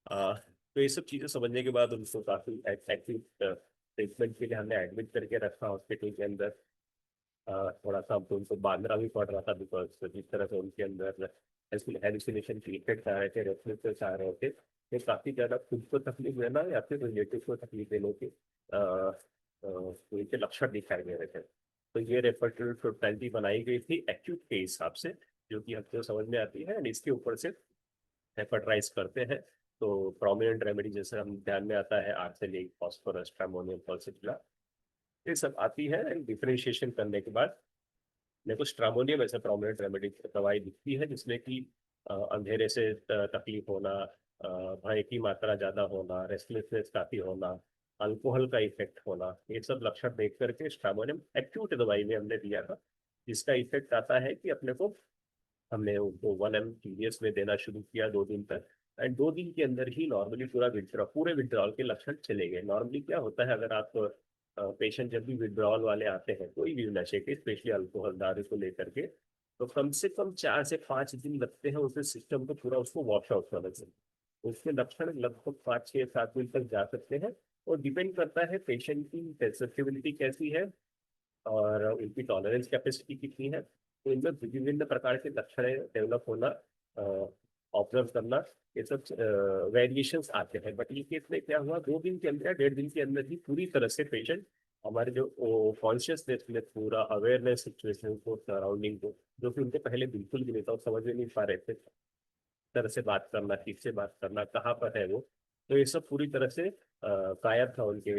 तो ये सब चीजें समझने के बाद उनको काफी एक्टिव ट्रीटमेंट के लिए हमने एडमिट करके रखा हॉस्पिटल के अंदर। थोड़ा सा हमको उनको बांधना भी पड़ रहा था, बिकॉज जिस तरह से उनके अंदर हेलुसिनेशन के इफेक्ट आ रहे थे, रेफरेंसेस आ रहे थे, ये काफी ज्यादा खुद को तकलीफ देना या फिर रिलेटिव को तकलीफ देने के उनके लक्षण दिखाई दे रहे थे। तो ये रेफरेंस टोटलिटी बनाई गई थी एक्यूट के हिसाब से, जो कि हमको समझ में आती है, एंड इसके ऊपर से हेपेटाइज करते हैं। तो प्रोमिनेंट रेमेडी जैसे हम ध्यान में आता है आर्सेनिक, फास्फोरस, ट्रामोनियम, फॉल्सिटिला, ये सब आती है। एंड डिफरेंशिएशन करने के बाद मेरे को स्ट्रामोनियम ऐसे प्रोमिनेंट रेमेडी दवाई दिखती है, जिसमें कि अंधेरे से तकलीफ होना, भय की मात्रा ज्यादा होना, रेस्टलेसनेस काफी होना, अल्कोहल का इफेक्ट होना, ये सब लक्षण देख करके स्ट्रामोनियम एक्यूट दवाई में हमने दिया था, जिसका इफेक्ट आता है कि अपने को, हमने उनको 1 ml TDS में देना शुरू किया 2 दिन तक। एंड 2 दिन के अंदर ही नॉर्मली पूरे विड्रॉल के लक्षण चले गए। नॉर्मली क्या होता है, अगर आप पेशेंट जब भी विड्रॉल वाले आते हैं कोई भी नशे के, स्पेशली अल्कोहल, दारू को लेकर के, तो कम से कम 4 से 5 दिन लगते हैं उसे सिस्टम को पूरा उसको वॉश आउट करने से। उसके लक्षण लगभग 5, 6, 7 दिन तक जा सकते हैं, और डिपेंड करता है पेशेंट की सेंसिटिविटी कैसी है और उनकी टॉलरेंस कैपेसिटी कितनी है। तो इनमें विभिन्न प्रकार के लक्षण डेवलप होना, ऑब्जर्व करना, ये सब वेरिएशंस आते हैं। बट ये केस में क्या हुआ, 2 दिन के अंदर, 1.5 दिन के अंदर ही पूरी तरह से पेशेंट हमारे जो कॉन्शियसनेस में पूरा अवेयरनेस सिचुएशन को, सराउंडिंग को, जो कि उनके पहले बिल्कुल भी नहीं था, वो समझ में नहीं पा रहे थे तरह से बात करना, ठीक से बात करना, कहाँ पर है वो, तो ये सब पूरी तरह से गायब था उनके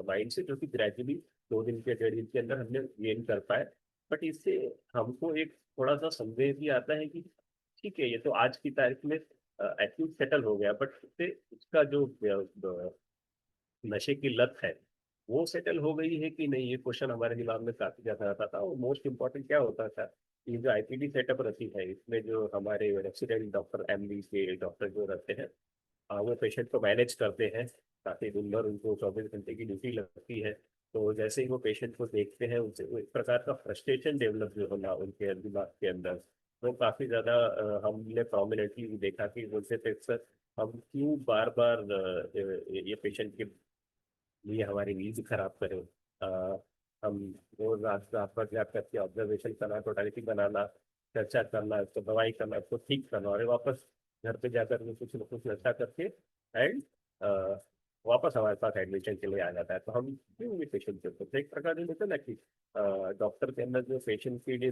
माइंड से, जो कि ग्रेजुअली 2 दिन के, 1.5 दिन के अंदर हमने गेन कर पाए। बट इससे हमको एक थोड़ा सा संदेश भी आता है कि ठीक है, ये तो आज की तारीख में एक्यूट सेटल हो गया, बट उससे उसका जो नशे की लत है वो सेटल हो गई है कि नहीं, ये क्वेश्चन हमारे दिमाग में काफी ज्यादा आता था। और मोस्ट इम्पोर्टेंट क्या होता था, ये जो आईपीडी सेटअप रहती है, इसमें जो हमारे रेसिडेंट डॉक्टर, एमडी के डॉक्टर जो रहते हैं, वो पेशेंट को मैनेज करते हैं। काफी दिन भर उनको 24 घंटे की ड्यूटी लगती है। तो जैसे ही वो पेशेंट को देखते हैं, उनसे वो एक प्रकार का फ्रस्ट्रेशन डेवलप जो होना उनके दिमाग के अंदर, वो काफी ज्यादा हमने प्रोमिनेंटली देखा कि उनसे अक्सर हम क्यों बार बार ये पेशेंट के लिए हमारी नींद खराब करें। हम रोज रात रात भर जाग करके ऑब्जर्वेशन करना, टोटालिटी बनाना, चर्चा करना, उसको दवाई करना, उसको ठीक करना, और वापस घर पे जाकर के कुछ न कुछ नशा करके एंड वापस हमारे पास एडमिशन के लिए आ जाता है। तो हम क्यों भी पेशेंट के ऊपर एक प्रकार से लेते ना कि डॉक्टर के अंदर जो पेशेंट के लिए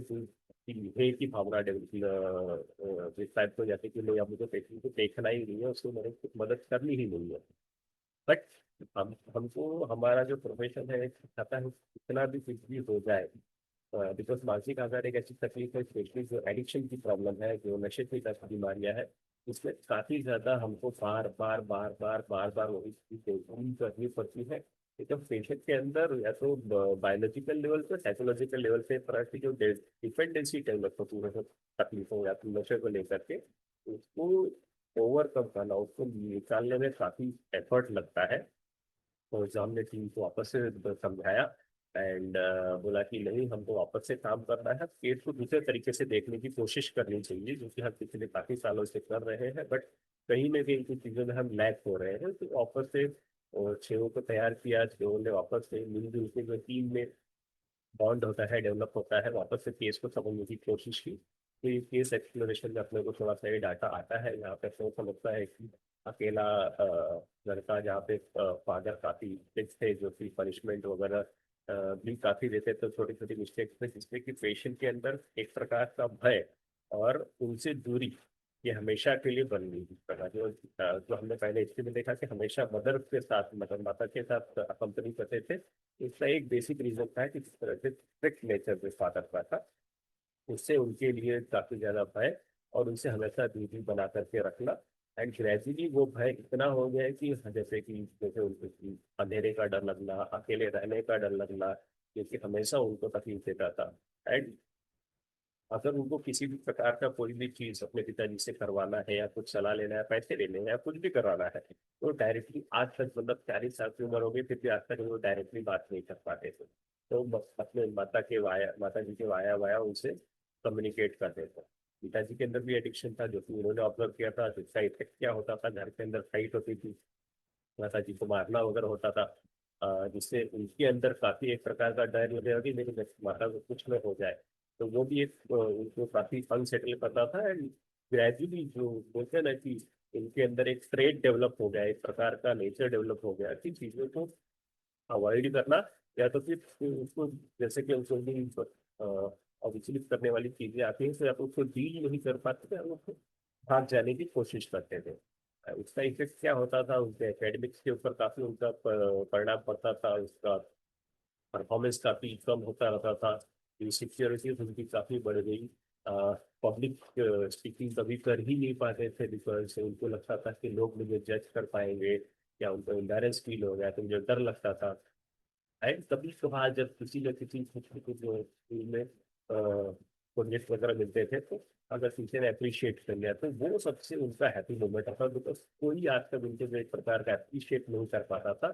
हेय की भावना जिस टाइप हो जाती है कि नहीं, अब मुझे पेशेंट को देखना ही नहीं है, उसको मेरे को मदद करनी ही नहीं है। बट हमको हमारा जो प्रोफेशन है चाहता है कितना भी कुछ भी हो जाए, बिकॉज मानसिक आजार एक ऐसी तकलीफ है, स्पेशली जो एडिक्शन की प्रॉब्लम है, जो नशे की तरह बीमारियां है, इसमें काफी ज्यादा हमको बार बार बार बार बार बार वही चीज करनी पड़ती है। तो पेशेंट के अंदर या तो बायोलॉजिकल लेवल पे साइकोलॉजिकल लेवल पे तरह की जो डिपेंडेंसी डेवलप होती है तकलीफों या फिर नशे को लेकर के, उसको ओवरकम करना, उसको निकालने में काफी एफर्ट लगता है। तो जब हमने टीम को वापस से समझाया एंड बोला कि नहीं, हमको वापस से काम करना है, केस को दूसरे तरीके से देखने की कोशिश करनी चाहिए, जो कि हम पिछले काफी सालों से कर रहे हैं, बट कहीं ना कहीं कुछ चीजों में हम लैक हो रहे हैं। तो वापस से छेवों को तैयार किया, छेवों ने वापस से मिलजुल के जो टीम में बॉन्ड होता है, डेवलप होता है, वापस से केस को समझने की कोशिश की। तो ये केस एक्सप्लोरेशन में अपने को थोड़ा सा ये डाटा आता है, यहाँ पे तो समझता है कि अकेला लड़का, जहाँ पे फादर काफी स्ट्रिक्ट थे, जो कि पनिशमेंट वगैरह भी काफी देते, तो छोटी छोटी मिस्टेक्स थे, जिससे कि पेशेंट के अंदर एक प्रकार का भय और उनसे दूरी ये हमेशा के लिए बन गई। इस प्रकार जो हमने पहले हिस्ट्री में देखा कि हमेशा मदर के साथ, मतलब माता के साथ अकम्पनी करते थे, इसका एक बेसिक रीजन था कि किस तरह से स्ट्रिक्ट नेचर जो फादर का था, उससे उनके लिए काफी ज्यादा भय और उनसे हमेशा दूरी बना करके रखना। एंड ग्रेजुअली वो भय इतना हो गया है कि जैसे उनको कि अंधेरे का डर लगना, अकेले रहने का डर लगना, क्योंकि हमेशा उनको तकलीफ देता था। एंड अगर उनको किसी भी प्रकार का कोई भी चीज अपने पिताजी से करवाना है, या कुछ सलाह लेना है, पैसे लेने हैं, या कुछ भी करवाना है, तो डायरेक्टली आज तक, मतलब 40 साल की उम्र हो गई, फिर भी आज तक वो डायरेक्टली बात नहीं कर पाते थे। तो बस अपने माता जी के वाया वाया उनसे कम्युनिकेट करते थे। पिताजी के अंदर भी एडिक्शन था, जो कि उन्होंने ऑब्जर्व किया था, जिसका इफेक्ट क्या होता था, घर के अंदर फाइट होती थी, माता जी को मारना वगैरह होता था, जिससे उनके अंदर काफी एक प्रकार का डर लगेगा कि मेरी माता को कुछ न हो जाए। तो वो भी एक उनको काफी अनसेटल करता था। एंड ग्रेजुअली जो बोलते हैं ना कि इनके अंदर एक ट्रेड डेवलप हो गया, एक प्रकार का नेचर डेवलप हो गया कि चीजों को अवॉइड करना, या तो फिर उसको, जैसे कि उनको भी विचलित करने वाली चीजें आती हैं, तो या तो उसको डील नहीं कर पाते थे, और उसको भाग जाने की कोशिश करते थे। उसका इफेक्ट क्या होता था, उनके एकेडमिक्स के ऊपर काफी उनका परिणाम पड़ता था, उसका परफॉर्मेंस काफी कम होता रहता था, इनसिक्योरिटी उनकी काफी बढ़ गई। पब्लिक स्पीकिंग कभी कर ही नहीं पाते थे, बिकॉज उनको लगता था कि लोग मुझे जज कर पाएंगे, या उनको एम्बेरस फील हो गया, तो मुझे डर लगता था। एंड कभी कभार जब किसी न किसी छोटे जो स्कूल में प्रोजेक्ट वगैरह मिलते थे, तो अगर टीचर ने अप्रिशिएट कर लिया, तो वो सबसे उनका हैप्पी मोमेंट था, बिकॉज कोई आज तक उनके जो एक प्रकार का अप्रिशिएट नहीं कर पाता था।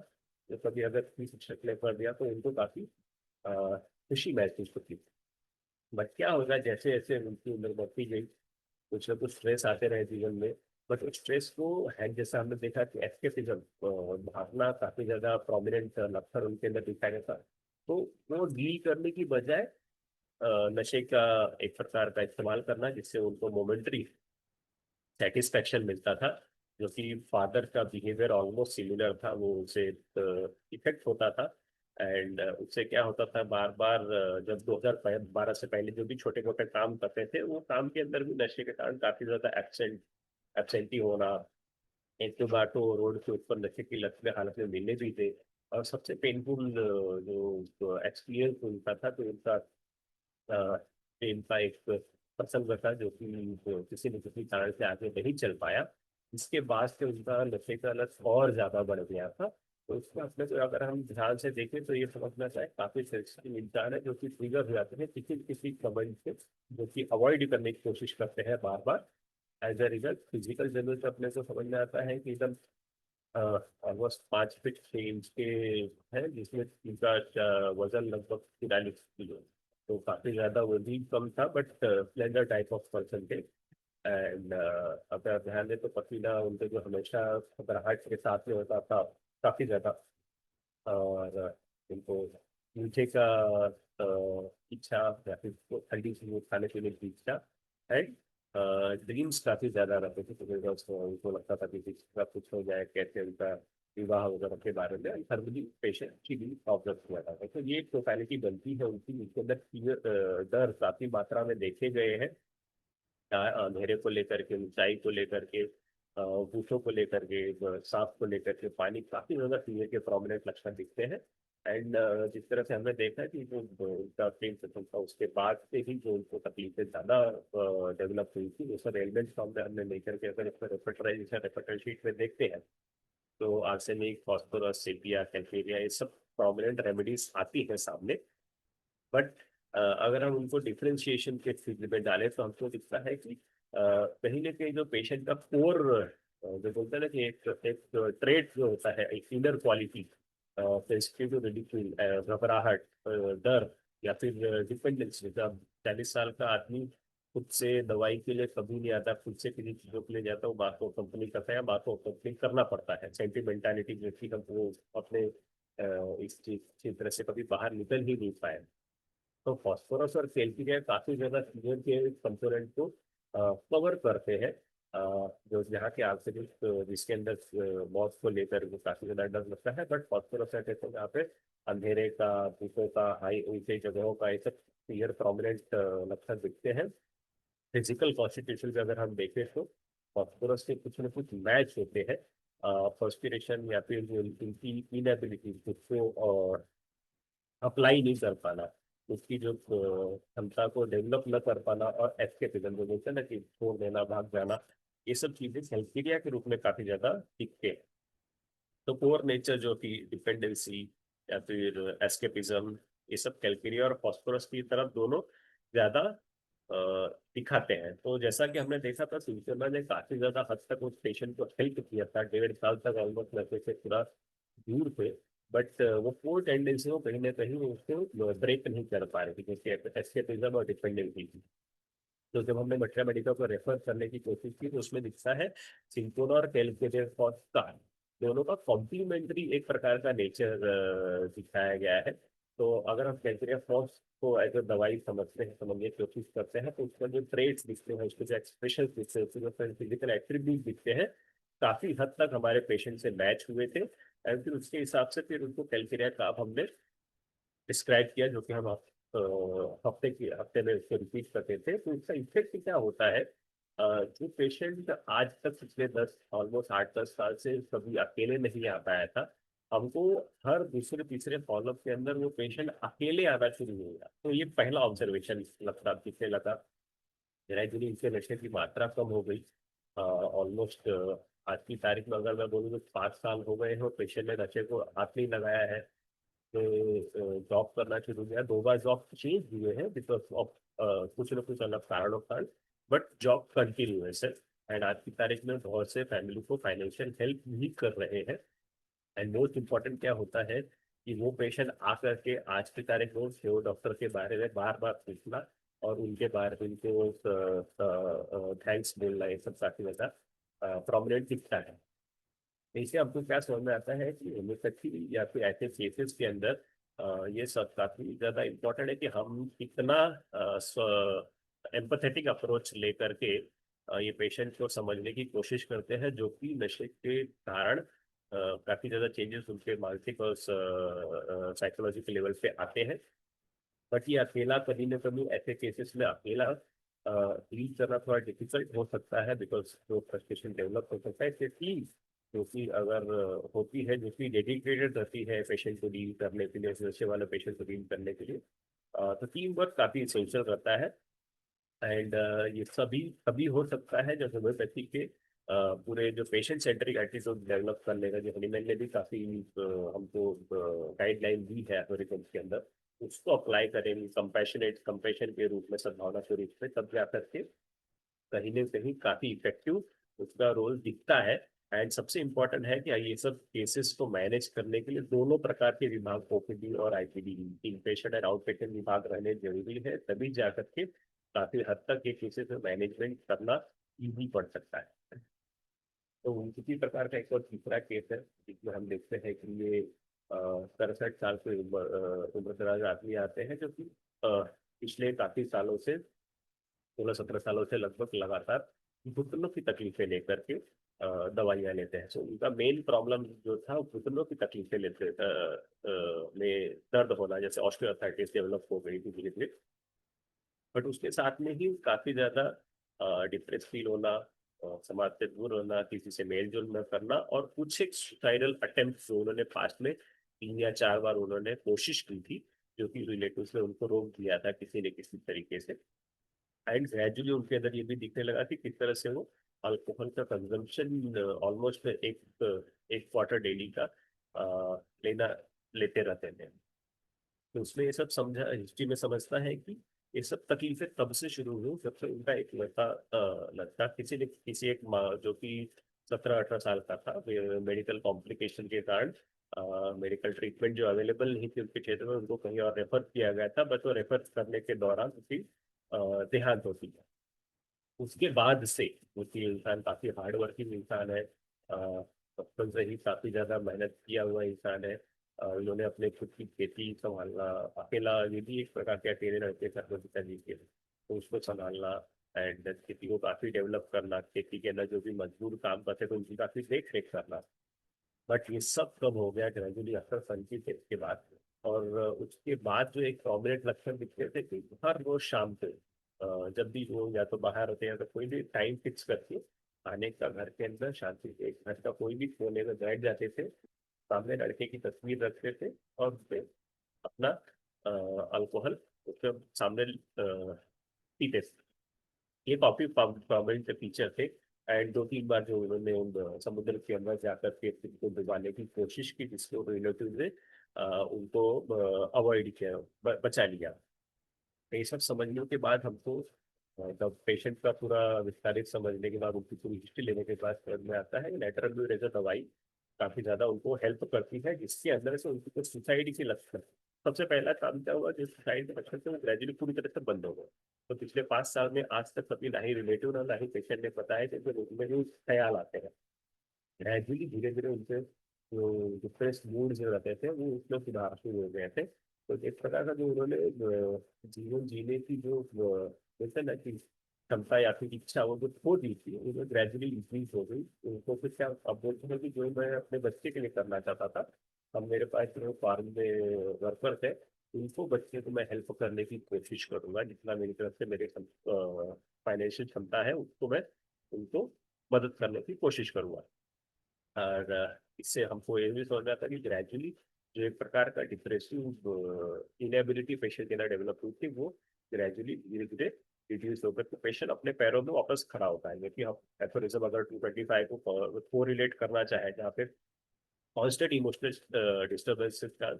तो कभी अगर किसी शिक्षक ने कर दिया, तो उनको काफी खुशी महसूस होती थी। बट क्या होगा, जैसे जैसे उनकी उम्र बढ़ती गई, कुछ ना कुछ स्ट्रेस आते रहे जीवन में, बट उस स्ट्रेस को है, जैसा हमने देखा कि एस्केपिज्म, भागना काफी ज्यादा प्रोमिनेंट लक्षण उनके अंदर दिखाई देता। तो वो डील करने की बजाय नशे का एक प्रकार का इस्तेमाल करना, जिससे उनको मोमेंट्री सेटिस्फेक्शन मिलता था, जो कि फादर का बिहेवियर ऑलमोस्ट सिमिलर था, वो उसे इफेक्ट होता था। एंड उससे क्या होता था, बार बार जब 2012 से पहले जो भी छोटे मोटे काम करते थे, वो काम के अंदर भी नशे के कारण काफी ज्यादा एब्सेंटी होना, एक दो बार तो रोड के ऊपर नशे की लत में हालत में मिले भी थे। और सबसे पेनफुल जो एक्सपीरियंस उनका था, तो उनका प्रेम का एक प्रसंग था, जो कि जो किसी न किसी कारण से आगे नहीं चल पाया। इसके बाद से उनका नशे का लत और ज्यादा बढ़ गया था। तो उसको अपने को अगर हम ध्यान से देखें, तो ये समझना चाहिए काफी सेंसिटिव इंसान है, जो कि ट्रिगर हो जाते हैं किसी न किसी कमेंट से, जो कि अवॉइड करने की कोशिश करते हैं बार बार। As a result physical level पे अपने को समझ में आता है कि एकदम ऑलमोस्ट 5 फीट 6 इंच के है, जिसमें इनका वजन लगभग 43 किलो। तो काफी ज्यादा वजन कम था, but slender type of person थे। एंड अगर ध्यान दें, तो पसीना उनके जो हमेशा घबराहट के साथ में होता था, काफी ज्यादा। और इनको मीठे का इच्छा, या फिर ठंडी चीजें खाने पीने की इच्छा, एंड ड्रीम्स काफी ज्यादा रहते थे, तो उनको लगता था कि किसी का कुछ हो जाए, कैसे उनका विवाह वगैरह के बारे में हर्बली पेशेंट की भी ऑब्जर्व किया था। तो ये एक टोटलिटी बनती है उनकी, उनके अंदर डर काफी मात्रा में देखे गए हैं, अंधेरे को लेकर के, ऊंचाई को लेकर के, भूतों को लेकर के, सांप को लेकर के, पानी, काफी ज्यादा फीवर के प्रोमिनेंट लक्षण दिखते हैं। एंड जिस तरह से हमने देखा कि जो उनका प्रेम संबंध था, उसके बाद से ही जो उनको तकलीफें ज्यादा डेवलप हुई थी, वो सब एलिमेंट्स को हमने लेकर के अगर इसमें रेपर्टर शीट में देखते हैं, तो आर्सेनिक, फास्फोरस, सेपिया, कैल्केरिया, ये सब प्रोमिनेंट रेमेडीज आती है सामने, बट अगर हम उनको डिफरेंशिएशन के फील्ड में डालें तो हमको दिखता है कि कहीं ना कहीं जो पेशेंट का कोर, जो बोलते हैं ना कि एक ट्रेट जो होता है, एक इनर क्वालिटी, सेंसिटिव रिडिक्यूल, घबराहट, डर, या फिर डिपेंडेंस। जब 40 साल का आदमी खुद से दवाई के लिए कभी नहीं आता, खुद से किसी चीजों के लिए जाता, वो बात को कंपनी करता है, बात को कंपनी करना पड़ता है। सेंटिमेंटालिटी जो थी हमको अपने इस चीज की तरह से कभी बाहर निकल ही नहीं पाए। तो फास्फोरस और कैल्शियम काफी ज्यादा चीजों के कंपोनेंट को कवर करते हैं, जो जहाँ के आंतरिक जिसके अंदर मौत को लेकर वो काफी ज्यादा डर लगता है। बट फास्फोरस है तो यहाँ पे अंधेरे का, धूपों का, हाई ऊंचे जगहों का, ये सब क्लियर प्रोमिनेंट लक्षण दिखते हैं। फिजिकल कॉन्स्टिट्यूशन पे अगर हम देखें तो फास्फोरस के कुछ न कुछ मैच होते हैं। पर्स्पिरेशन या फिर जो इनकी इनएबिलिटी खुद को अप्लाई नहीं कर पाना, उसकी जो क्षमता को डेवलप न कर पाना, और एस्केपिज्म जो बोलते हैं ना कि छोड़ देना, भाग जाना, ये सब चीजें हेल्थीरिया के रूप में काफी ज्यादा दिखते हैं। तो पोअर नेचर जो कि डिपेंडेंसी या फिर एस्केपिज्म, ये सब कैल्केरिया और फास्फोरस की तरफ दोनों ज्यादा दिखाते हैं। तो जैसा कि हमने देखा था, सिंचना ने काफी ज्यादा हद तक उस पेशेंट को हेल्प किया था, 1.5 साल तक ऑलमोस्ट लड़के से पूरा दूर थे। बट वो पोर टेंडेंसी को कहीं ना कहीं उसको ब्रेक नहीं कर पा रही थी, जैसे एस्केपिज्म और डिपेंडेंसी की। तो जब हमने मटेरिया मेडिकल को रेफर करने की कोशिश की तो उसमें दिखता है सिंकोना और कैलकेरियर फॉस का दोनों का कॉम्प्लीमेंट्री एक प्रकार का नेचर दिखाया गया है। तो अगर हम कैलकेरियर फॉस को एज अ दवाई समझते हैं, समझने की कोशिश करते हैं, तो उसका जो ट्रेड्स दिखते हैं, उसके जो एक्सप्रेशन दिखते हैं, उसके जो फिजिकल एक्टिविटीज दिखते हैं, काफी हद तक हमारे पेशेंट से मैच हुए थे। एंड फिर उसके हिसाब से फिर उनको कैलकेरिया का हमने डिस्क्राइब किया, जो कि हम हफ्ते में उसको रिपीट करते थे। तो इसका इफेक्ट क्या होता है, जो पेशेंट आज तक पिछले 10 ऑलमोस्ट 8-10 साल से कभी अकेले नहीं आ पाया था, हमको हर दूसरे तीसरे फॉलोअप के अंदर वो पेशेंट अकेले आना शुरू हो गया। तो ये पहला ऑब्जर्वेशन लगता दिखने लगा। ग्रेजुअली इनके नशे की मात्रा कम हो गई। ऑलमोस्ट आज की तारीख में अगर मैं बोलूँ तो 5 साल हो गए हैं पेशेंट ने नशे को हाथ नहीं लगाया है। तो जॉब करना शुरू किया, 2 बार जॉब चेंज हुए हैं बिकॉज ऑफ कुछ न कुछ अलग कारणों कारण, बट जॉब कंटिन्यू है सर। एंड आज की तारीख में बहुत से फैमिली को फाइनेंशियल हेल्प भी कर रहे हैं। एंड मोस्ट इम्पॉर्टेंट क्या होता है कि वो पेशेंट आकर के आज की तारीख में वो डॉक्टर के बारे में बार बार पूछना और उनके बारे में उनको थैंक्स बोलना, ये सब काफी ज्यादा प्रोमिनेंट दिखता है। इससे हमको क्या समझ में आता है कि होम्योपैथी या फिर ऐसे केसेस के अंदर ये सब काफी ज्यादा इम्पोर्टेंट है कि हम कितना एम्पथेटिक अप्रोच लेकर के ये पेशेंट को समझने की कोशिश करते हैं, जो कि नशे के कारण काफी ज्यादा चेंजेस उनके मानसिक और साइकोलॉजिकल लेवल पे आते हैं। बट ये अकेला कभी न कभी ऐसे केसेस में अकेला डील करना थोड़ा डिफिकल्ट हो सकता है, बिकॉज जो फ्रस्ट्रेशन डेवलप हो सकता है। इससे टीम जो कि अगर होती है, जो कि डेडिकेटेड रहती है पेशेंट को डील करने के लिए, नशे वाले पेशेंट को डील करने के लिए, तो टीम वर्क काफी इसेंशियल रहता है। एंड ये सभी तभी हो सकता है जब होम्योपैथी के पूरे जो पेशेंट सेंट्रिक एटीट्यूड डेवलप करने का, जो हनीमैन ने भी काफी हमको गाइडलाइन दी है अमेरिकन के अंदर, उसको अप्लाई करें कंपैशनेट कंपैशन के रूप में, सद्भावना के रूप में, तब जाकर के कहीं ना कहीं काफी इफेक्टिव उसका रोल दिखता है। एंड सबसे इम्पोर्टेंट है कि ये सब केसेस को मैनेज करने के लिए दोनों प्रकार के विभाग, ओपीडी और IPD, in patient and out patient विभाग रहने जरूरी है, तभी जाकर के काफी हद तक ये केसेस में मैनेजमेंट करना इजी पड़ सकता है। तो उसी प्रकार का एक और तीसरा केस है जिसमें हम देखते हैं कि ये 67 साल के उम्र दराज आदमी आते हैं, जो कि पिछले काफी सालों से, 16-17 सालों से लगभग लगातार घुटनों की तकलीफें लेकर के दवाइयाँ लेते हैं। सो उनका मेन प्रॉब्लम जो था, घुटनों की तकलीफें में दर्द होना, जैसे ऑस्टियोआर्थराइटिस डेवलप हो गई थी धीरे धीरे। बट उसके साथ में ही काफी ज्यादा डिप्रेस फील होना, समाज से दूर होना, किसी से मेल जोल न करना, और कुछ एक सुसाइडल अटेम्प्ट जो उन्होंने पास्ट में 3 या 4 बार उन्होंने कोशिश की थी, जो कि रिलेटिव्स ने उनको रोक दिया था किसी न किसी तरीके से। एंड ग्रेजुअली उनके अंदर ये भी दिखने लगा कि किस तरह से वो अल्कोहल का कंजम्पशन ऑलमोस्ट एक एक क्वार्टर डेली का लेना लेते रहते थे। तो उसमें ये सब समझा, हिस्ट्री में समझता है कि ये सब तकलीफें तब से शुरू हुई जब से उनका एक लड़का किसी एक जो कि 17-18 साल का था, मेडिकल कॉम्प्लिकेशन के कारण मेडिकल ट्रीटमेंट जो अवेलेबल नहीं थी उनके क्षेत्र में, उनको कहीं और रेफर किया गया था, बट वो रेफर करने के दौरान उसकी देहांत होती है। उसके बाद से क्योंकि इंसान काफी हार्ड वर्किंग इंसान है, बचपन से ही काफी ज्यादा मेहनत किया हुआ इंसान है। उन्होंने अपने खुद की खेती संभालना अकेला, ये भी एक प्रकार के अकेले रहते घर में पिताजी के, तो उसको संभालना एंड खेती को काफी डेवलप करना, खेती के अंदर जो भी मजदूर काम करते थे उनकी काफी देख रेख करना। बट ये सब कब हो गया ग्रेजुअली आफ्टर सन की डेथ के बाद। और उसके बाद जो एक प्रोमिनेंट लक्षण दिखते थे कि हर रोज शाम को जब भी वो या तो बाहर होते हैं तो कोई भी टाइम फिक्स करके आने का घर के अंदर शांति से एक घर का कोई भी कोने में बैठ जाते थे, सामने लड़के की तस्वीर रखते थे और उस पे अपना अल्कोहल उसके सामने पीते थे। ये काफी प्रॉमिनेंट फीचर थे। एंड 2-3 बार जो उन्होंने समुद्र के अंदर जाकर के खुद को डुबाने की कोशिश की, जिसको रिलेटिव ने उनको अवॉइड किया, बचा लिया। तो ये सब समझने के बाद हमको जब पेशेंट का पूरा विस्तारित समझने के बाद, उनकी पूरी हिस्ट्री लेने के बाद समझ में आता है कि लेटरल रेजर दवाई काफी ज्यादा उनको हेल्प करती है, जिसके अंदर से उनकी कुछ सुसाइड के लक्षण, सबसे पहला काम क्या हुआ, जो सुसाइड के लक्षण थे वो ग्रेजुअली पूरी तरह से बंद हो गए। तो पिछले 5 साल में आज तक कभी ना ही रिलेटिव ना ही पेशेंट ने बताया कि उनमें जो ख्याल आते हैं, ग्रेजुअली धीरे धीरे उनके जो डिप्रेस मूड जो रहते थे वो उसमें सुधार शुरू हो गए थे। तो एक प्रकार का जो उन्होंने जीवन जीने की जो जैसे ना कि क्षमता या फिर इच्छा वो जो खो दी थी, वो ग्रेजुअली इंक्रीज हो गई। उनको फिर क्या, अब बोलते हैं कि जो मैं अपने बच्चे के लिए करना चाहता था, अब मेरे पास जो फार्म में वर्कर थे, उनको बच्चे को मैं हेल्प करने की कोशिश करूंगा, जितना मेरी तरफ से मेरे फाइनेंशियल क्षमता है उसको मैं उनको मदद करने की कोशिश करूंगा। और इससे हमको ये भी समझ में आता है कि ग्रेजुअली जो एक प्रकार का डिप्रेसिव इनेबिलिटी पेशेंट के अंदर डेवलप हुई थी, वो ग्रेजुअली धीरे धीरे रिड्यूस होकर के पेशेंट अपने पैरों में वापस खड़ा होता है। क्योंकि हम एथोरिज्म अगर 225 को रिलेट करना चाहे, जहाँ पे कॉन्स्टेंट इमोशनल डिस्टर्बेंसेस का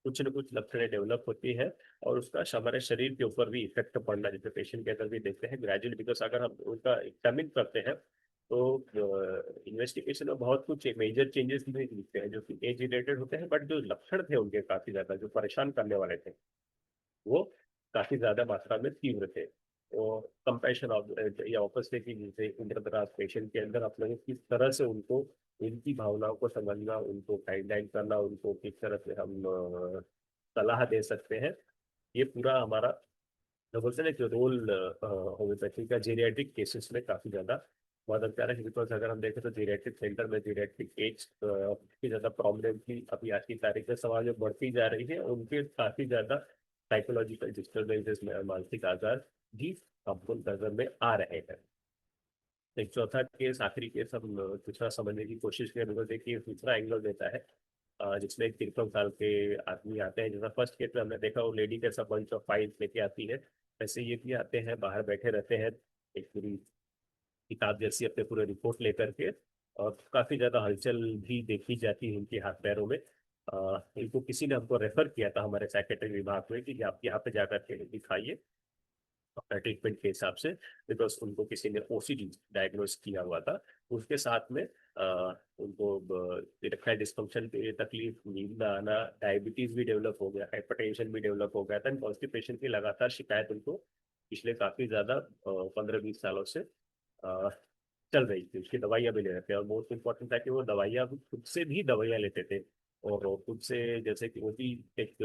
कुछ न कुछ लक्षणें डेवलप होती है, और उसका हमारे शरीर के ऊपर भी इफेक्ट पड़ना, जैसे पेशेंट के अंदर भी देखते हैं ग्रेजुअली। बिकॉज अगर हम उनका एग्जामिन करते हैं तो इन्वेस्टिगेशन में बहुत कुछ मेजर चेंजेस नहीं दिखते हैं जो कि एज रिलेटेड होते हैं, बट जो लक्षण थे उनके काफी ज्यादा जो परेशान करने वाले थे वो काफी ज्यादा मात्रा में तीव्र थे। तो कंपैशन ऑफ या वापस से कि जैसे इंटरदराज पेशेंट के अंदर आप लोग किस तरह से उनको, उनकी भावनाओं को समझना, उनको गाइडलाइन करना, उनको किस तरह से हम सलाह दे सकते हैं, ये पूरा हमारा जो बोलते हैं ना कि रोल होम्योपैथी का जीरियाट्रिक केसेस में काफी ज्यादा मददगार है। बिकॉज अगर हम देखें तो जीरियाट्रिक सेंटर में जीरियाट्रिक एज की ज्यादा प्रॉमिनेंटली अभी आज की तारीख में समाज में बढ़ती जा रही है, उनके काफी ज्यादा साइकोलॉजिकल डिस्टर्बेंसेस में मानसिक आजार भी हमको नजर में आ रहे हैं। एक चौथा केस, आखिरी केस हम दूसरा समझने की कोशिश करें, बिकॉज देखिए दूसरा एंगल देता है, जिसमें एक 53 साल के आदमी आते हैं। जैसा फर्स्ट केस में हमने देखा वो लेडी कैसा बंच ऑफ फाइल्स लेके आती है, वैसे ये भी आते हैं, बाहर बैठे रहते हैं एक पूरी किताब जैसी अपने पूरे रिपोर्ट लेकर के, और काफी ज्यादा हलचल भी देखी जाती है उनके हाथ पैरों में। इनको किसी ने हमको रेफर किया था हमारे साइकेट्रिक विभाग में कि आप यहाँ पे जाकर के दिखाइए अपना ट्रीटमेंट के हिसाब से, बिकॉज उनको किसी ने ओसीडी डायग्नोस किया हुआ था। उसके साथ में उनको इरेक्टाइल डिस्फंक्शन की तकलीफ, नींद ना आना, डायबिटीज भी डेवलप हो गया, हाइपरटेंशन भी डेवलप हो गया था, कॉन्स्टिपेशन की लगातार शिकायत उनको पिछले काफी ज्यादा 15-20 सालों से चल रही थी। उसकी दवाइयाँ भी ले रहे थे, और मोस्ट इम्पोर्टेंट था कि वो दवाइयाँ खुद से भी दवाइयाँ लेते थे। और वो खुद से, जैसे कि वो भी एक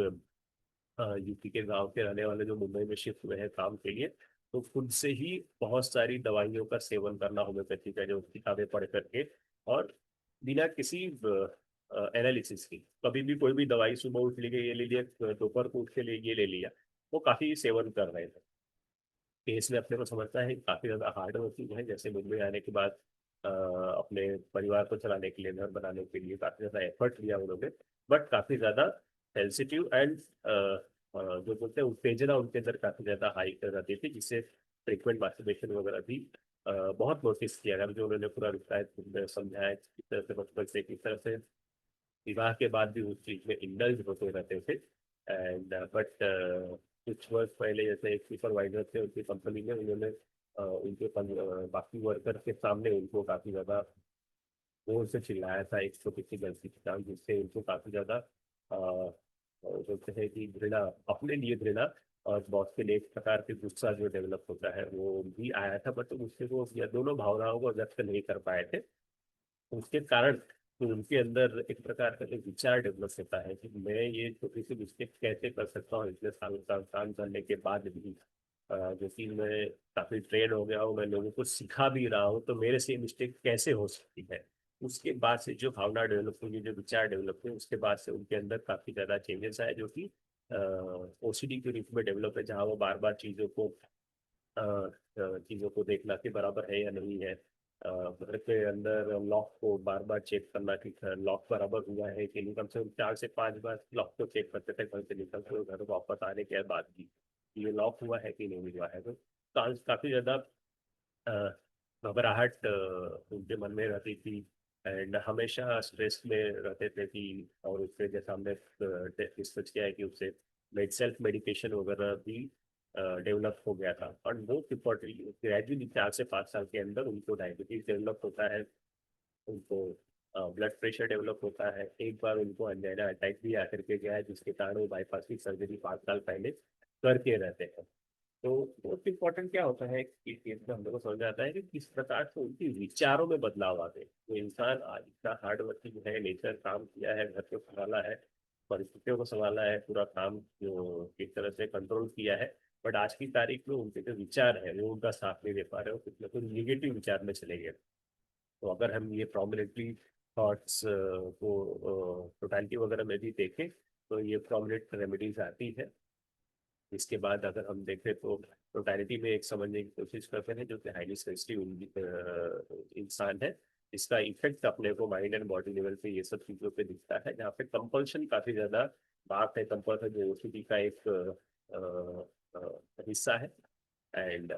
यूपी के गांव के रहने वाले जो मुंबई में शिफ्ट हुए हैं काम के लिए, तो खुद से ही बहुत सारी दवाइयों का सेवन करना होम्योपैथी का, जो किताबें पढ़ करके, और बिना किसी एनालिसिस की कभी भी कोई भी दवाई सुबह उठ ली ये ले लिया, दोपहर को उठ के लिए ये ले लिया, वो काफी सेवन कर रहे थे। केस में अपने को समझता है काफी ज्यादा हार्ड वर्किंग है, जैसे मुंबई आने के बाद अपने परिवार को चलाने के लिए, घर बनाने के लिए काफी ज्यादा एफर्ट लिया उन्होंने, बट काफी ज्यादा सेंसिटिव एंड जो बोलते हैं उत्तेजना उनके अंदर काफी ज्यादा हाई कर जाती थी, जिससे फ्रिक्वेंट मास्टरबेशन वगैरह भी बहुत नोटिस किया गया। जो उन्होंने पूरा विस्तार समझाया किस तरह से बचपन से किस तरह से विवाह के बाद भी उस चीज में इंडल्ज होते रहते थे। एंड बट कुछ वर्ष पहले जैसे एक सुपरवाइजर थे उनकी कंपनी में, उन्होंने बाकी वर्कर के सामने उनको काफी ज्यादा जोर से चिल्लाया था एक छोटी सी गलती के कारण, जिससे उनको काफी ज्यादा बोलते हैं कि घृणा, अपने लिए घृणा और बॉस के लिए एक प्रकार के गुस्सा जो डेवलप होता है वो भी आया था। बट उससे वो या दोनों भावनाओं को व्यक्त नहीं कर पाए थे। उसके कारण तो उनके अंदर एक प्रकार का एक विचार डेवलप होता है कि मैं ये छोटी सी मिस्टेक कैसे कर सकता हूँ इतने सालों का काम करने के बाद भी। जो कि मैं काफी ट्रेन हो गया हूँ, मैं लोगों को सिखा भी रहा हूँ, तो मेरे से मिस्टेक कैसे हो सकती है। उसके बाद से जो भावना डेवलप हुई, जो विचार डेवलप हुए, उसके बाद से उनके अंदर काफी ज्यादा चेंजेस आए, जो कि ओसीडी के रूप में डेवलप है, जहाँ वो बार बार चीजों को देखना कि बराबर है या नहीं है। घर के अंदर लॉक को बार बार चेक करना कि लॉक बराबर हुआ है कि नहीं। कम से कम 4 से 5 बार लॉक को चेक करते थे घर से निकलते हुए, घर वापस आने के बाद भी ये लॉक हुआ है कि नहीं हुआ है। तो काफी ज्यादा अ, घबराहट उनके मन में रहती थी। एंड हमेशा स्ट्रेस में रहते थे कि, और उससे जैसा हमने डिस्कस किया है कि उससे सेल्फ मेडिकेशन वगैरह भी डेवलप हो गया था। और मोस्ट इम्पोर्टेंटली ग्रेजुअली 4 से 5 साल के अंदर उनको डायबिटीज डेवलप होता है, उनको ब्लड प्रेशर डेवलप होता है। एक बार उनको अंजाइना अटैक भी आकर के गया है, जिसके कारण वो बाईपास की सर्जरी 5 साल पहले करके रहते हैं। तो मोस्ट इम्पोर्टेंट क्या होता है कि केस में हम लोग को समझ आता है कि किस प्रकार से उनके विचारों में बदलाव आते हैं। तो इंसान आज इतना हार्ड वर्किंग है, नेचर काम किया है, घर को संभाला है, परिस्थितियों को संभाला है, पूरा काम जो किस तरह से कंट्रोल किया है, बट आज की तारीख में उनके जो विचार है वो उनका साथ नहीं दे पा रहे हो, कुछ ना कुछ निगेटिव विचार में चले गए। तो अगर हम ये प्रोमिनेंटली थॉट्स को टोटलिटी वगैरह में भी देखें, तो ये प्रोमिनेंट रेमेडीज आती है। इसके बाद अगर हम देखें तो टोटलिटी में एक समझने की कोशिश करते हैं, जो कि हाईली सेंसिटिव इंसान है, इसका इफेक्ट अपने को माइंड एंड बॉडी लेवल पे ये सब चीजों पे दिखता है, जहाँ पे कंपल्शन काफी ज्यादा बात है। कंपल्सन जो ओसीडी का एक हिस्सा है। एंड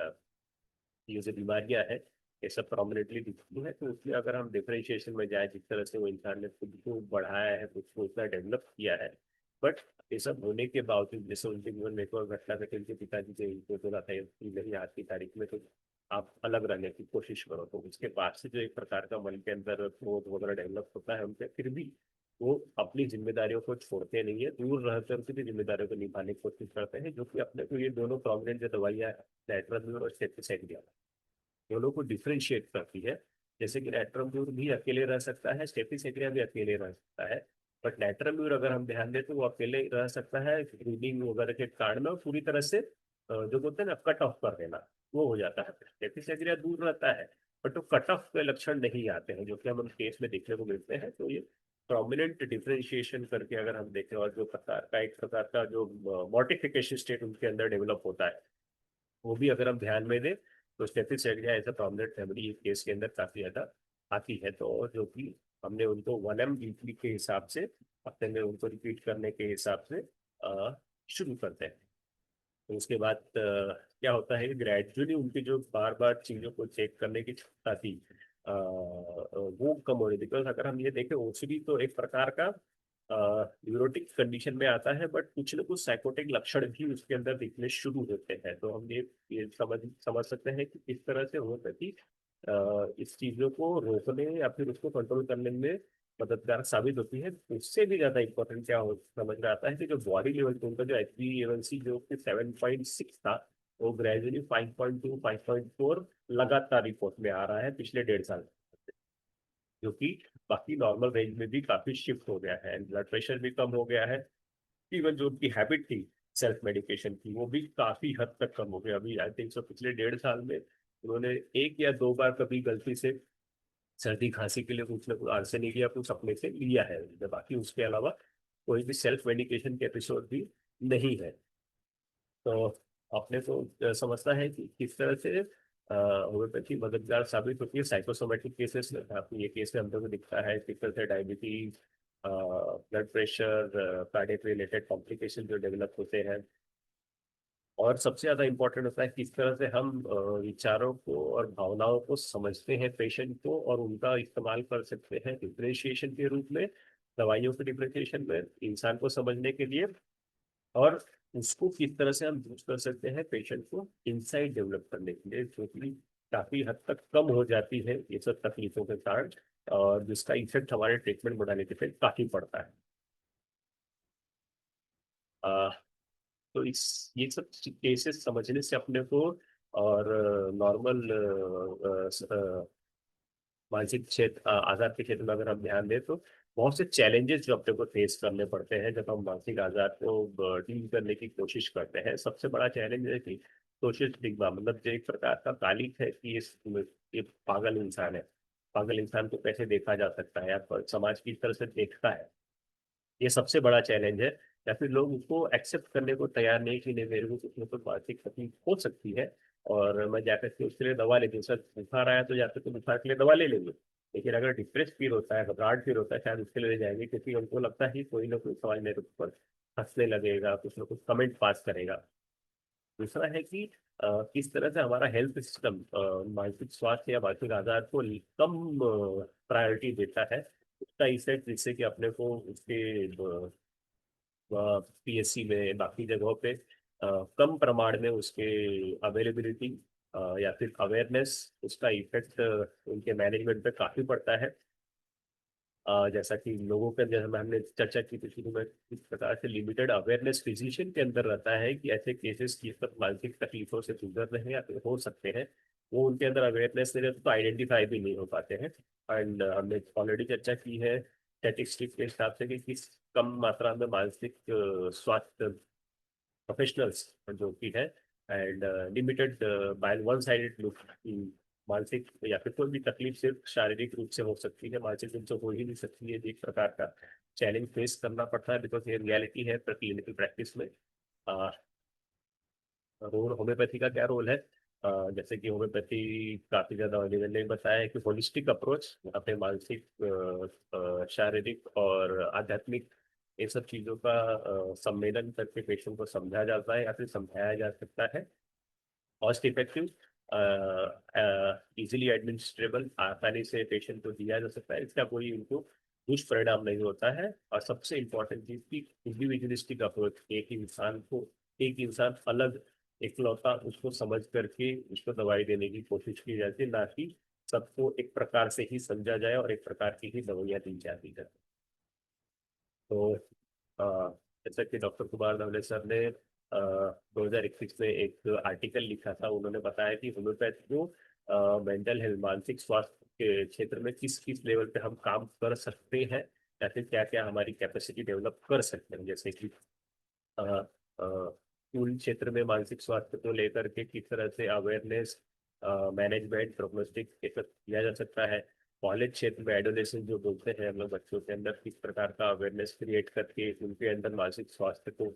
ये जो बीमारियां है ये सब प्रोमिनेंटली दिखती है। तो उसमें अगर हम डिफरेंशिएशन में जाए, जिस तरह से वो इंसान ने खुद को बढ़ाया है, खुद को इतना डेवलप किया है, बट ये सब होने के बावजूद जैसे उनके जीवन में एक और घटना घटी, उनके पिताजी के इनको बोला था कि नहीं आज की तारीख में तो आप अलग रहने की कोशिश करो। तो उसके बाद से जो एक प्रकार का मन के अंदर क्रोध वगैरह डेवलप होता है उनके, फिर भी वो अपनी जिम्मेदारियों को छोड़ते नहीं है, दूर रहकर उनकी भी जिम्मेदारियों को निभाने की कोशिश करते हैं। जो कि अपने को ये दोनों प्रोमिनेंट जो दवाइयाँ लेट्राजोल और सेटिसाइक्लिन दोनों को डिफरेंशिएट करती है। जैसे कि नैट्रमब्यूर भी अकेले रह सकता है, स्टेपिसेग्रिया भी अकेले रह सकता है, बट नैट्रमब्यूर अगर हम ध्यान दें तो वो अकेले रह सकता है ब्रीदिंग वगैरह के कारण में, और पूरी तरह से जो बोलते हैं ना कट ऑफ कर देना, वो हो जाता है। स्टेपिसेग्रिया दूर रहता है बट वो कट ऑफ के लक्षण नहीं आते हैं, जो कि हम केस में देखने को मिलते हैं। तो ये प्रोमिनेंट डिफरेंशिएशन करके अगर हम देखें, और जो प्रकार का एक प्रकार का जो मॉडिफिकेशन स्टेट उनके अंदर डेवलप होता है, वो भी अगर हम ध्यान में दें, तो स्टेपिस area as a prominent family case के अंदर काफी ज्यादा आती है। तो जो कि हमने उनको 1 m वीकली के हिसाब से, हफ्ते में उनको रिपीट करने के हिसाब से शुरू करते हैं। तो उसके बाद क्या होता है, ग्रेजुअली उनकी जो बार बार चीजों को चेक करने की क्षमता थी वो कम हो रही थी। बिकॉज अगर हम ये देखें, ओसीडी तो एक प्रकार का न्यूरोटिक कंडीशन में आता है, बट कुछ ना कुछ साइकोटिक लक्षण भी उसके अंदर दिखने शुरू होते हैं। तो हम ये समझ सकते हैं कि किस तरह से हो सकती इस चीजों को रोकने या फिर उसको कंट्रोल करने में मददगार साबित होती है। उससे भी ज्यादा इंपॉर्टेंट क्या हो समझ में आता है कि जो बॉडी लेवल पे उनका जो HbA1c जो कि 7.6 था, वो ग्रेजुअली 5.2 5.4 लगातार रिपोर्ट में आ रहा है पिछले 1.5 साल, जो कि बाकी नॉर्मल रेंज में भी काफी शिफ्ट हो गया है। ब्लड प्रेशर भी कम हो गया है। इवन जो उनकी हैबिट थी सेल्फ मेडिकेशन की, वो भी काफी हद तक कम हो गया। अभी आई थिंक सो पिछले 1.5 साल में उन्होंने 1 या 2 बार कभी गलती से सर्दी खांसी के लिए कुछ ना कुछ आर्सेनिक या कुछ अपने से लिया है, बाकी उसके अलावा कोई भी सेल्फ मेडिकेशन के एपिसोड भी नहीं है। तो अपने को समझता है कि किस तरह से होम्योपैथी मददगार साबित होती है साइकोसोमेटिक केसेस में। आपको ये केस में हम लोग को दिखता है किस तरह से diabetes, blood pressure, cardiac related complication जो डेवलप होते हैं। और सबसे ज्यादा इंपॉर्टेंट होता है किस तरह से हम विचारों को और भावनाओं को समझते हैं पेशेंट को, और उनका इस्तेमाल कर सकते हैं डिफरेंशिएशन के रूप में, दवाइयों के डिफ्रेंशिएशन में, इंसान को समझने के लिए, और उसको किस तरह से हम यूज कर सकते हैं पेशेंट को इंसाइट डेवलप करने के लिए, जो कि काफी हद तक कम हो जाती है ये सब तकलीफों के कारण, और जिसका इफेक्ट हमारे ट्रीटमेंट बढ़ाने के पे काफी पड़ता है। आ, तो इस ये सब केसेस समझने से अपने को, और नॉर्मल मानसिक क्षेत्र आजाद के क्षेत्र में अगर हम ध्यान दें, तो बहुत से चैलेंजेस जो अपने को फेस करने पड़ते हैं जब हम मानसिक आजाद को डील करने की कोशिश करते हैं। सबसे बड़ा चैलेंज है कि सोशल स्टिग्मा, मतलब जो एक प्रकार का तालीफ है कि ये पागल इंसान है। पागल इंसान को कैसे देखा जा सकता है, या समाज की तरह से देखता है, ये सबसे बड़ा चैलेंज है। या फिर लोग उसको एक्सेप्ट करने को तैयार नहीं कि नहीं, मेरे को कुछ ना कुछ मानसिक तकलीफ हो सकती है, और मैं जाकर के उसके लिए दवा लेती हूँ। सर बुखार आया तो जाकर के बुखार के लिए दवा ले लेंगे, लेकिन अगर डिप्रेस फील होता है, घबराहट फील होता है, शायद उसके लिए ले जाएंगे, क्योंकि उनको लगता है कि कोई ना कोई समाज मेरे ऊपर हंसने लगेगा, कुछ ना कुछ कमेंट पास करेगा। दूसरा है कि किस तरह से हमारा हेल्थ सिस्टम मानसिक स्वास्थ्य या मानसिक आजाद को कम प्रायोरिटी देता है, उसका इफेक्ट, जिससे कि अपने को उसके पीएससी में, बाकी जगहों पे कम प्रमाण में उसके अवेलेबिलिटी या फिर अवेयरनेस, उसका इफेक्ट उनके मैनेजमेंट पे काफी पड़ता है। जैसा कि लोगों के, जैसे हमने चर्चा की थी शुरू में, इस प्रकार से लिमिटेड अवेयरनेस फिजिशियन के अंदर रहता है कि ऐसे केसेस की सब मानसिक तकलीफों से गुजर रहे हैं या फिर हो सकते हैं, वो उनके अंदर अवेयरनेस नहीं रहती तो आइडेंटिफाई भी नहीं हो पाते हैं। एंड हमने ऑलरेडी चर्चा की है स्टैटिस्टिक्स के हिसाब से कि किस कम मात्रा में मानसिक स्वास्थ्य प्रोफेशनल्स जो कि है, and limited by one sided look, मानसिक या फिर कोई भी तकलीफ सिर्फ शारीरिक रूप से हो सकती है, मानसिक रूप से हो ही नहीं सकती है। एक प्रकार का चैलेंज फेस करना पड़ता है, बिकॉज ये रियलिटी है क्लिनिकल प्रैक्टिस में। रोल होम्योपैथी का क्या रोल है? जैसे कि होम्योपैथी काफी ज्यादा मैंने बताया है कि होलिस्टिक अप्रोच, अपने मानसिक शारीरिक और आध्यात्मिक ये सब चीजों का सम्मेलन करके पेशेंट को समझा जाता है या फिर समझाया जा सकता है। कॉस्ट इफेक्टिव, इजीली एडमिनिस्ट्रेबल, आसानी से पेशेंट को दिया जा सकता है, इसका कोई उनको दुष्परिणाम नहीं होता है। और सबसे इम्पोर्टेंट चीज की इंडिविजुअलिस्टिक अप्रोच, एक इंसान अलग इकलौता, उसको समझ करके उसको दवाई देने की कोशिश की जाती है, ना कि सबको एक प्रकार से ही समझा जाए और एक प्रकार की ही दवाइयाँ दी जाती है। तो अ, जैसा कि डॉक्टर कुमार नवले सर ने 2021 में एक आर्टिकल लिखा था, उन्होंने बताया कि होम्योपैथी को मेंटल हेल्थ, मानसिक स्वास्थ्य के क्षेत्र में किस किस लेवल पे हम काम कर सकते हैं, या फिर क्या क्या हमारी कैपेसिटी डेवलप कर सकते हैं। जैसे कि स्कूल क्षेत्र में मानसिक स्वास्थ्य को लेकर के किस तरह से अवेयरनेस, मैनेजमेंट, प्रोग्नोस्टिक किया जा सकता है। कॉलेज क्षेत्र में एडोलेसेंस जो बोलते हैं हम लोग, बच्चों के अंदर किस प्रकार का अवेयरनेस क्रिएट करके उनके अंदर मानसिक स्वास्थ्य को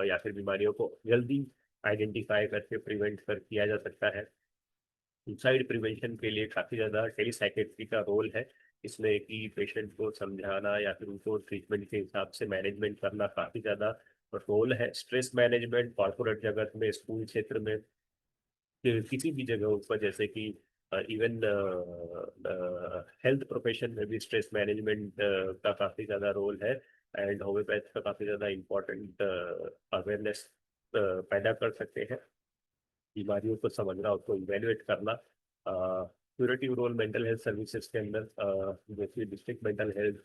या फिर बीमारियों को जल्दी आइडेंटिफाई करके प्रिवेंट कर किया जा सकता है। सुसाइड प्रिवेंशन के लिए काफी ज्यादा टेलीसाइकेट्री का रोल है इसमें, कि पेशेंट को समझाना या फिर उनको ट्रीटमेंट के हिसाब से मैनेजमेंट करना काफी ज्यादा रोल है। स्ट्रेस मैनेजमेंट कॉर्पोरेट जगत में, स्कूल क्षेत्र में, किसी भी जगह पर, जैसे कि इवन हेल्थ प्रोफेशन में भी स्ट्रेस मैनेजमेंट का काफी ज्यादा रोल है। एंड होम्योपैथ का काफी ज्यादा इम्पोर्टेंट अवेयरनेस पैदा कर सकते हैं, बीमारियों को समझना, उसको इवेल्युएट करना। Curative role mental health services के अंदर, जैसे district mental health,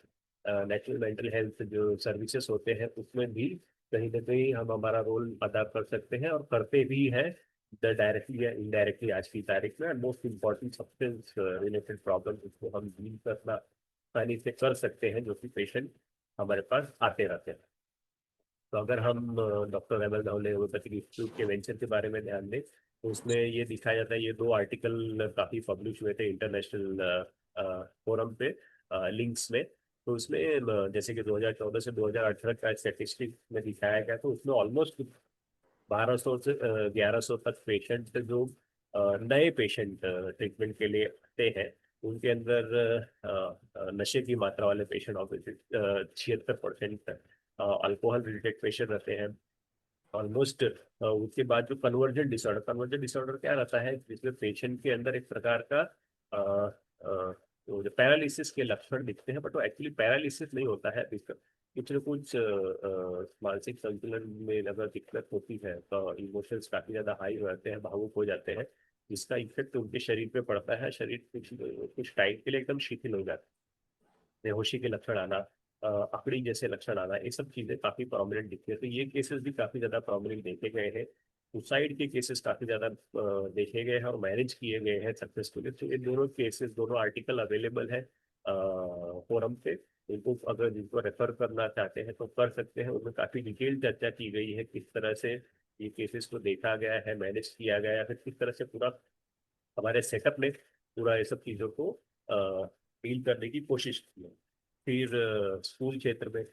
national mental health जो सर्विसेज होते हैं, उसमें भी कहीं ना कहीं हम हमारा रोल अदा कर सकते हैं और करते भी हैं, डायरेक्टली या इनडायरेक्टली। आज की तारीख में most important substance related problem, उसको हम डील करना आसानी से कर सकते हैं, जो कि पेशेंट हमारे पास आते रहते हैं। तो अगर हम doctor M L Dhawale homoeopathic institute के वेंचर के बारे में ध्यान दें, तो उसमें ये दिखाया जाता है, ये दो आर्टिकल काफी पब्लिश हुए थे इंटरनेशनल फोरम पे, लिंक्स में। तो उसमें जैसे कि 2014 से 2018 का स्टैटिस्टिक में दिखाया गया, तो उसमें ऑलमोस्ट 1200 से 1100 तक पेशेंट जो नए पेशेंट ट्रीटमेंट के लिए आते हैं, उनके अंदर नशे की मात्रा वाले patient obviously 76% alcohol related patient रहते हैं ऑलमोस्ट। उसके बाद जो कन्वर्जन डिसऑर्डर क्या रहता है, जिसमें पेशेंट के अंदर एक प्रकार का जो पैरालिसिस के लक्षण दिखते हैं, बट वो एक्चुअली पैरालिसिस नहीं होता है। कुछ न कुछ मानसिक संतुलन में अगर दिक्कत होती है तो इमोशंस काफी ज्यादा हाई हो जाते हैं, भावुक हो जाते हैं, जिसका इफेक्ट उनके शरीर पे पड़ता है। शरीर कुछ टाइम के लिए एकदम शिथिल हो जाता है, बेहोशी के लक्षण आना, अकड़ी जैसे लक्षण आना, ये सब चीजें काफी प्रोमिनेंट दिखती है। तो ये केसेस भी काफी ज्यादा प्रोमिनेंट देखे गए हैं। सुसाइड के केसेस काफी ज्यादा देखे गए हैं और मैनेज किए गए हैं सक्सेसफुली। तो ये दोनों केसेस, दोनों आर्टिकल अवेलेबल है फोरम पे। इनको अगर जिनको रेफर करना चाहते हैं तो कर सकते हैं। उनमें काफी डिटेल चर्चा की गई है, किस तरह से ये केसेस को देखा गया है, मैनेज किया गया है, फिर किस तरह से पूरा हमारे सेटअप में पूरा ये सब चीज़ों को डील करने की कोशिश की है। फिर स्कूल क्षेत्र में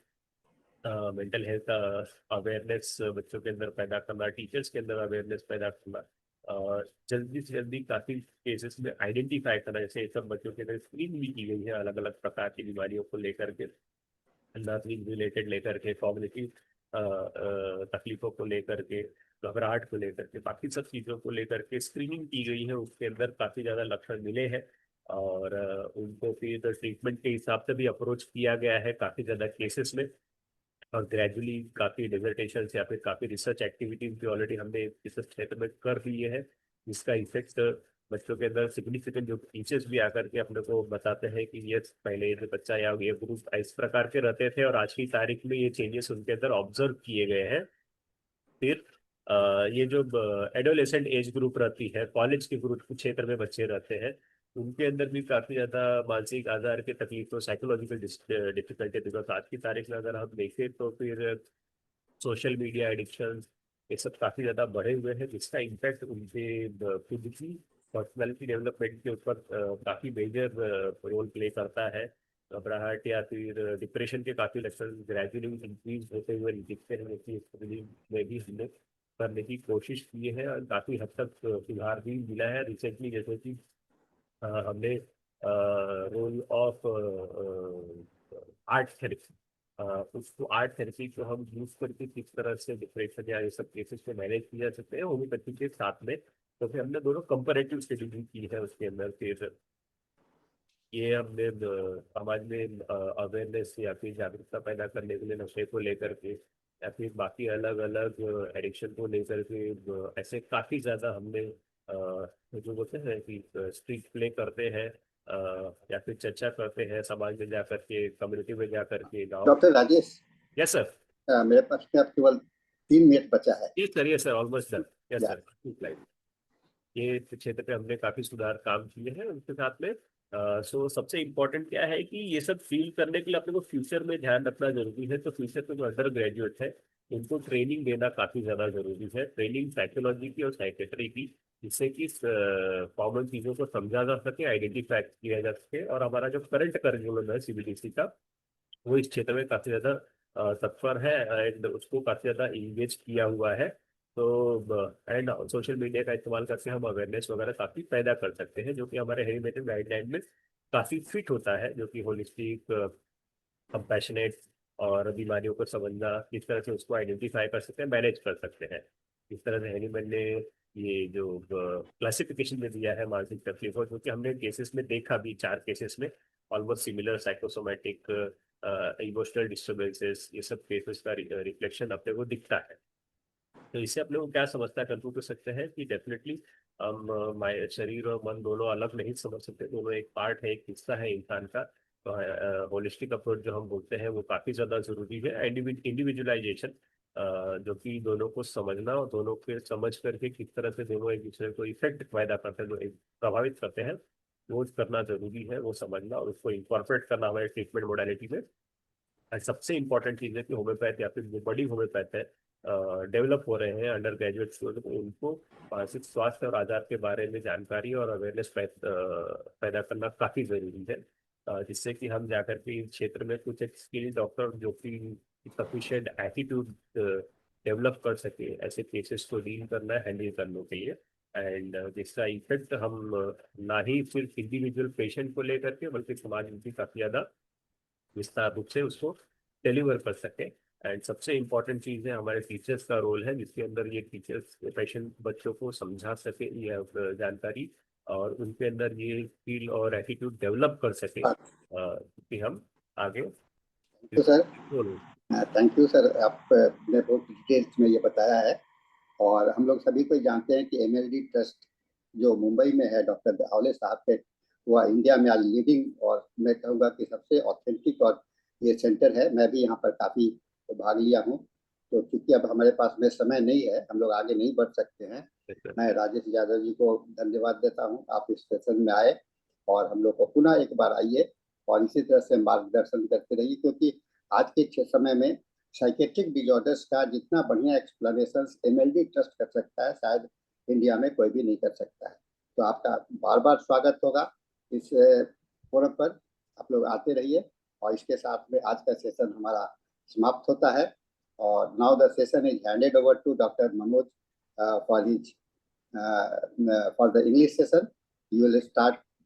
मेंटल हेल्थ अवेयरनेस बच्चों के अंदर पैदा करना, टीचर्स के अंदर अवेयरनेस पैदा करना, जल्दी से जल्दी काफ़ी केसेस में आइडेंटिफाई करना। जैसे सब बच्चों के अंदर स्क्रीन भी की गई है अलग अलग प्रकार की बीमारियों को लेकर के, लर्निंग रिलेटेड लेकर के, कॉग्निटिव तकलीफों को लेकर के, घबराहट को लेकर के, बाकी सब चीज़ों को लेकर के स्क्रीनिंग की गई है। उसके अंदर काफ़ी ज़्यादा लक्षण मिले हैं और उनको फिर ट्रीटमेंट के हिसाब से भी अप्रोच किया गया है काफ़ी ज़्यादा केसेस में। और ग्रेजुअली काफ़ी डिसर्टेशन या फिर काफ़ी रिसर्च एक्टिविटीज भी ऑलरेडी हमने इस क्षेत्र में कर दिए हैं, जिसका इफेक्ट बच्चों के अंदर सिग्निफिकेंट, जो टीचर्स भी आकर के अपने को बताते हैं कि ये पहले ये बच्चा या ये ग्रुप इस प्रकार के रहते थे और आज की तारीख में ये चेंजेस उनके अंदर ऑब्जर्व किए गए हैं। फिर ये जो एडोलेसेंट एज ग्रुप रहती है, कॉलेज के ग्रुप क्षेत्र में बच्चे रहते हैं, उनके अंदर भी काफी ज्यादा मानसिक आजार की तकलीफ, साइकोलॉजिकल डिफिकल्टी, बिकॉज आज की तारीख में अगर हम देखें तो फिर सोशल मीडिया एडिक्शन ये सब काफी ज्यादा बढ़े हुए हैं, जिसका इम्पैक्ट उनके खुद की पर्सनैलिटी डेवलपमेंट के ऊपर काफी मेजर रोल प्ले करता है। घबराहट या फिर डिप्रेशन के काफी लक्षण ग्रेजुअली इंक्रीज होते हुए दिखते हैं, जैसे इस स्टडी में भी हमने करने की कोशिश की है और काफी हद तक सुधार भी मिला है रिसेंटली। जैसे कि हमने रोल ऑफ आर्ट थेरेपी, उसको आर्ट थेरेपी को हम यूज करके किस तरह से डिप्रेशन या ये सब केसेस को मैनेज किया जा सकते हैं होम्योपैथी के साथ में। तो फिर हमने दोनों कंपेरेटिव स्टडी भी की है उसके अंदर। फिर ये हमने समाज में अवेयरनेस या फिर जागरूकता पैदा करने के लिए नशे को लेकर के या फिर बाकी अलग अलग एडिक्शन को लेकर के ऐसे काफी ज्यादा हमने जो बोलते हैं कि स्ट्रीट प्ले करते हैं या फिर चर्चा करते हैं समाज में जाकर के, कम्युनिटी में जाकर के, गाँव। Doctor Rajesh, yes sir. मेरे पास में अब केवल 3 मिनट बचा है। जी sir, yes sir, almost done. Yes yeah. Sir, ये क्षेत्र पे हमने काफी सुधार काम किए हैं उनके साथ में। सो सबसे इम्पोर्टेंट क्या है कि ये सब फील करने के लिए अपने को फ्यूचर में ध्यान रखना जरूरी है। तो फ्यूचर के जो अंडर ग्रेजुएट है उनको ट्रेनिंग देना काफी ज्यादा जरूरी है, ट्रेनिंग साइकोलॉजी की और साइकेट्री की, जिससे कि कॉमन चीजों को समझा जा सके, आइडेंटिफाई किया जा सके। और हमारा जो करंट करिकुलम है सीबीडीसी का, वो इस क्षेत्र में काफी ज्यादा तत्पर है एंड उसको काफी ज्यादा इंगेज किया हुआ है। तो एंड सोशल मीडिया का इस्तेमाल करके हम अवेयरनेस वगैरह काफी पैदा कर सकते हैं, जो कि हमारे हेरिमेटिव गाइडलाइन में काफी फिट होता है, जो कि होलिस्टिक, कंपैशनेट और बीमारियों को समझना, किस तरह से उसको आइडेंटिफाई कर सकते हैं, मैनेज कर सकते हैं। इस तरह से हेनीमैन ने ये जो क्लासिफिकेशन में दिया है मानसिक तकलीफों, जो कि हमने केसेस में देखा भी, 4 केसेस में almost similar, psychosomatic, emotional disturbances, ये सब केसेस का रिफ्लेक्शन अपने को दिखता है। तो इससे अपने को क्या समझता कंक्लूड कर सकते हैं कि डेफिनेटली हम शरीर और मन दोनों अलग नहीं समझ सकते, दोनों एक पार्ट है, एक हिस्सा है इंसान का। तो होलिस्टिक अप्रोच जो हम बोलते हैं वो काफ़ी ज़्यादा ज़रूरी है। इंडिविजुअलाइजेशन, जो कि दोनों को समझना और दोनों के समझ करके किस तरह से दोनों एक दूसरे को इफेक्ट पैदा करते हैं, जो प्रभावित करते हैं, वो करना जरूरी है, वो समझना और उसको इंकॉर्पोरेट करना हमारे ट्रीटमेंट मोडालिटी में। और सबसे इंपॉर्टेंट चीज़ है कि होम्योपैथ या फिर जो बड़ी होम्योपैथ है डेवलप हो रहे हैं अंडर ग्रेजुएट स्टूडेंट, तो उनको मानसिक स्वास्थ्य और आजार के बारे में जानकारी और अवेयरनेस पैदा करना काफ़ी ज़रूरी है, जिससे कि हम जाकर के इस क्षेत्र में कुछ एक स्किल डॉक्टर जो कि सफिशिएंट एटीट्यूड डेवलप कर सके ऐसे केसेस को डील करना, हैंडल करने के लिए। एंड जिसका इफेक्ट हम ना ही सिर्फ इंडिविजुअल पेशेंट को लेकर के बल्कि समाज में भी काफ़ी ज़्यादा विस्तार रूप से उसको डिलीवर कर सके। एंड सबसे इम्पोर्टेंट चीज़ है हमारे टीचर्स का रोल है, जिसके अंदर ये टीचर्स पेशेंट बच्चों को समझा सके यह जानकारी और उनके अंदर ये स्किल और एटीट्यूड डेवलप कर सके कि हम आगे तो सर बोलो। थैंक यू सर, आपने बहुत डिटेल्स में ये बताया है। और हम लोग सभी को जानते हैं कि एमएलडी ट्रस्ट जो मुंबई में है डॉक्टर दावले साहब के, वह इंडिया में आज लीडिंग और मैं कहूँगा कि सबसे ऑथेंटिक और ये सेंटर है। मैं भी यहाँ पर काफ़ी भाग लिया हूँ। तो क्योंकि अब हमारे पास में समय नहीं है, हम लोग आगे नहीं बढ़ सकते हैं, मैं राजेश यादव जी को धन्यवाद देता हूँ। आप इस सेशन में आए और हम लोग को पुनः एक बार आइए और इसी तरह से मार्गदर्शन करते रहिए, क्योंकि आज के समय में साइकेट्रिक डिजॉर्डर्स का जितना बढ़िया एक्सप्लेनेशन एमएलडी ट्रस्ट कर सकता है, शायद इंडिया में कोई भी नहीं कर सकता है। तो आपका बार बार स्वागत होगा इस फोरम पर। आप लोग आते रहिए। और इसके साथ में आज का सेशन हमारा समाप्त होता है। और now the session is handed over to doctor Manoj for the English session. You will start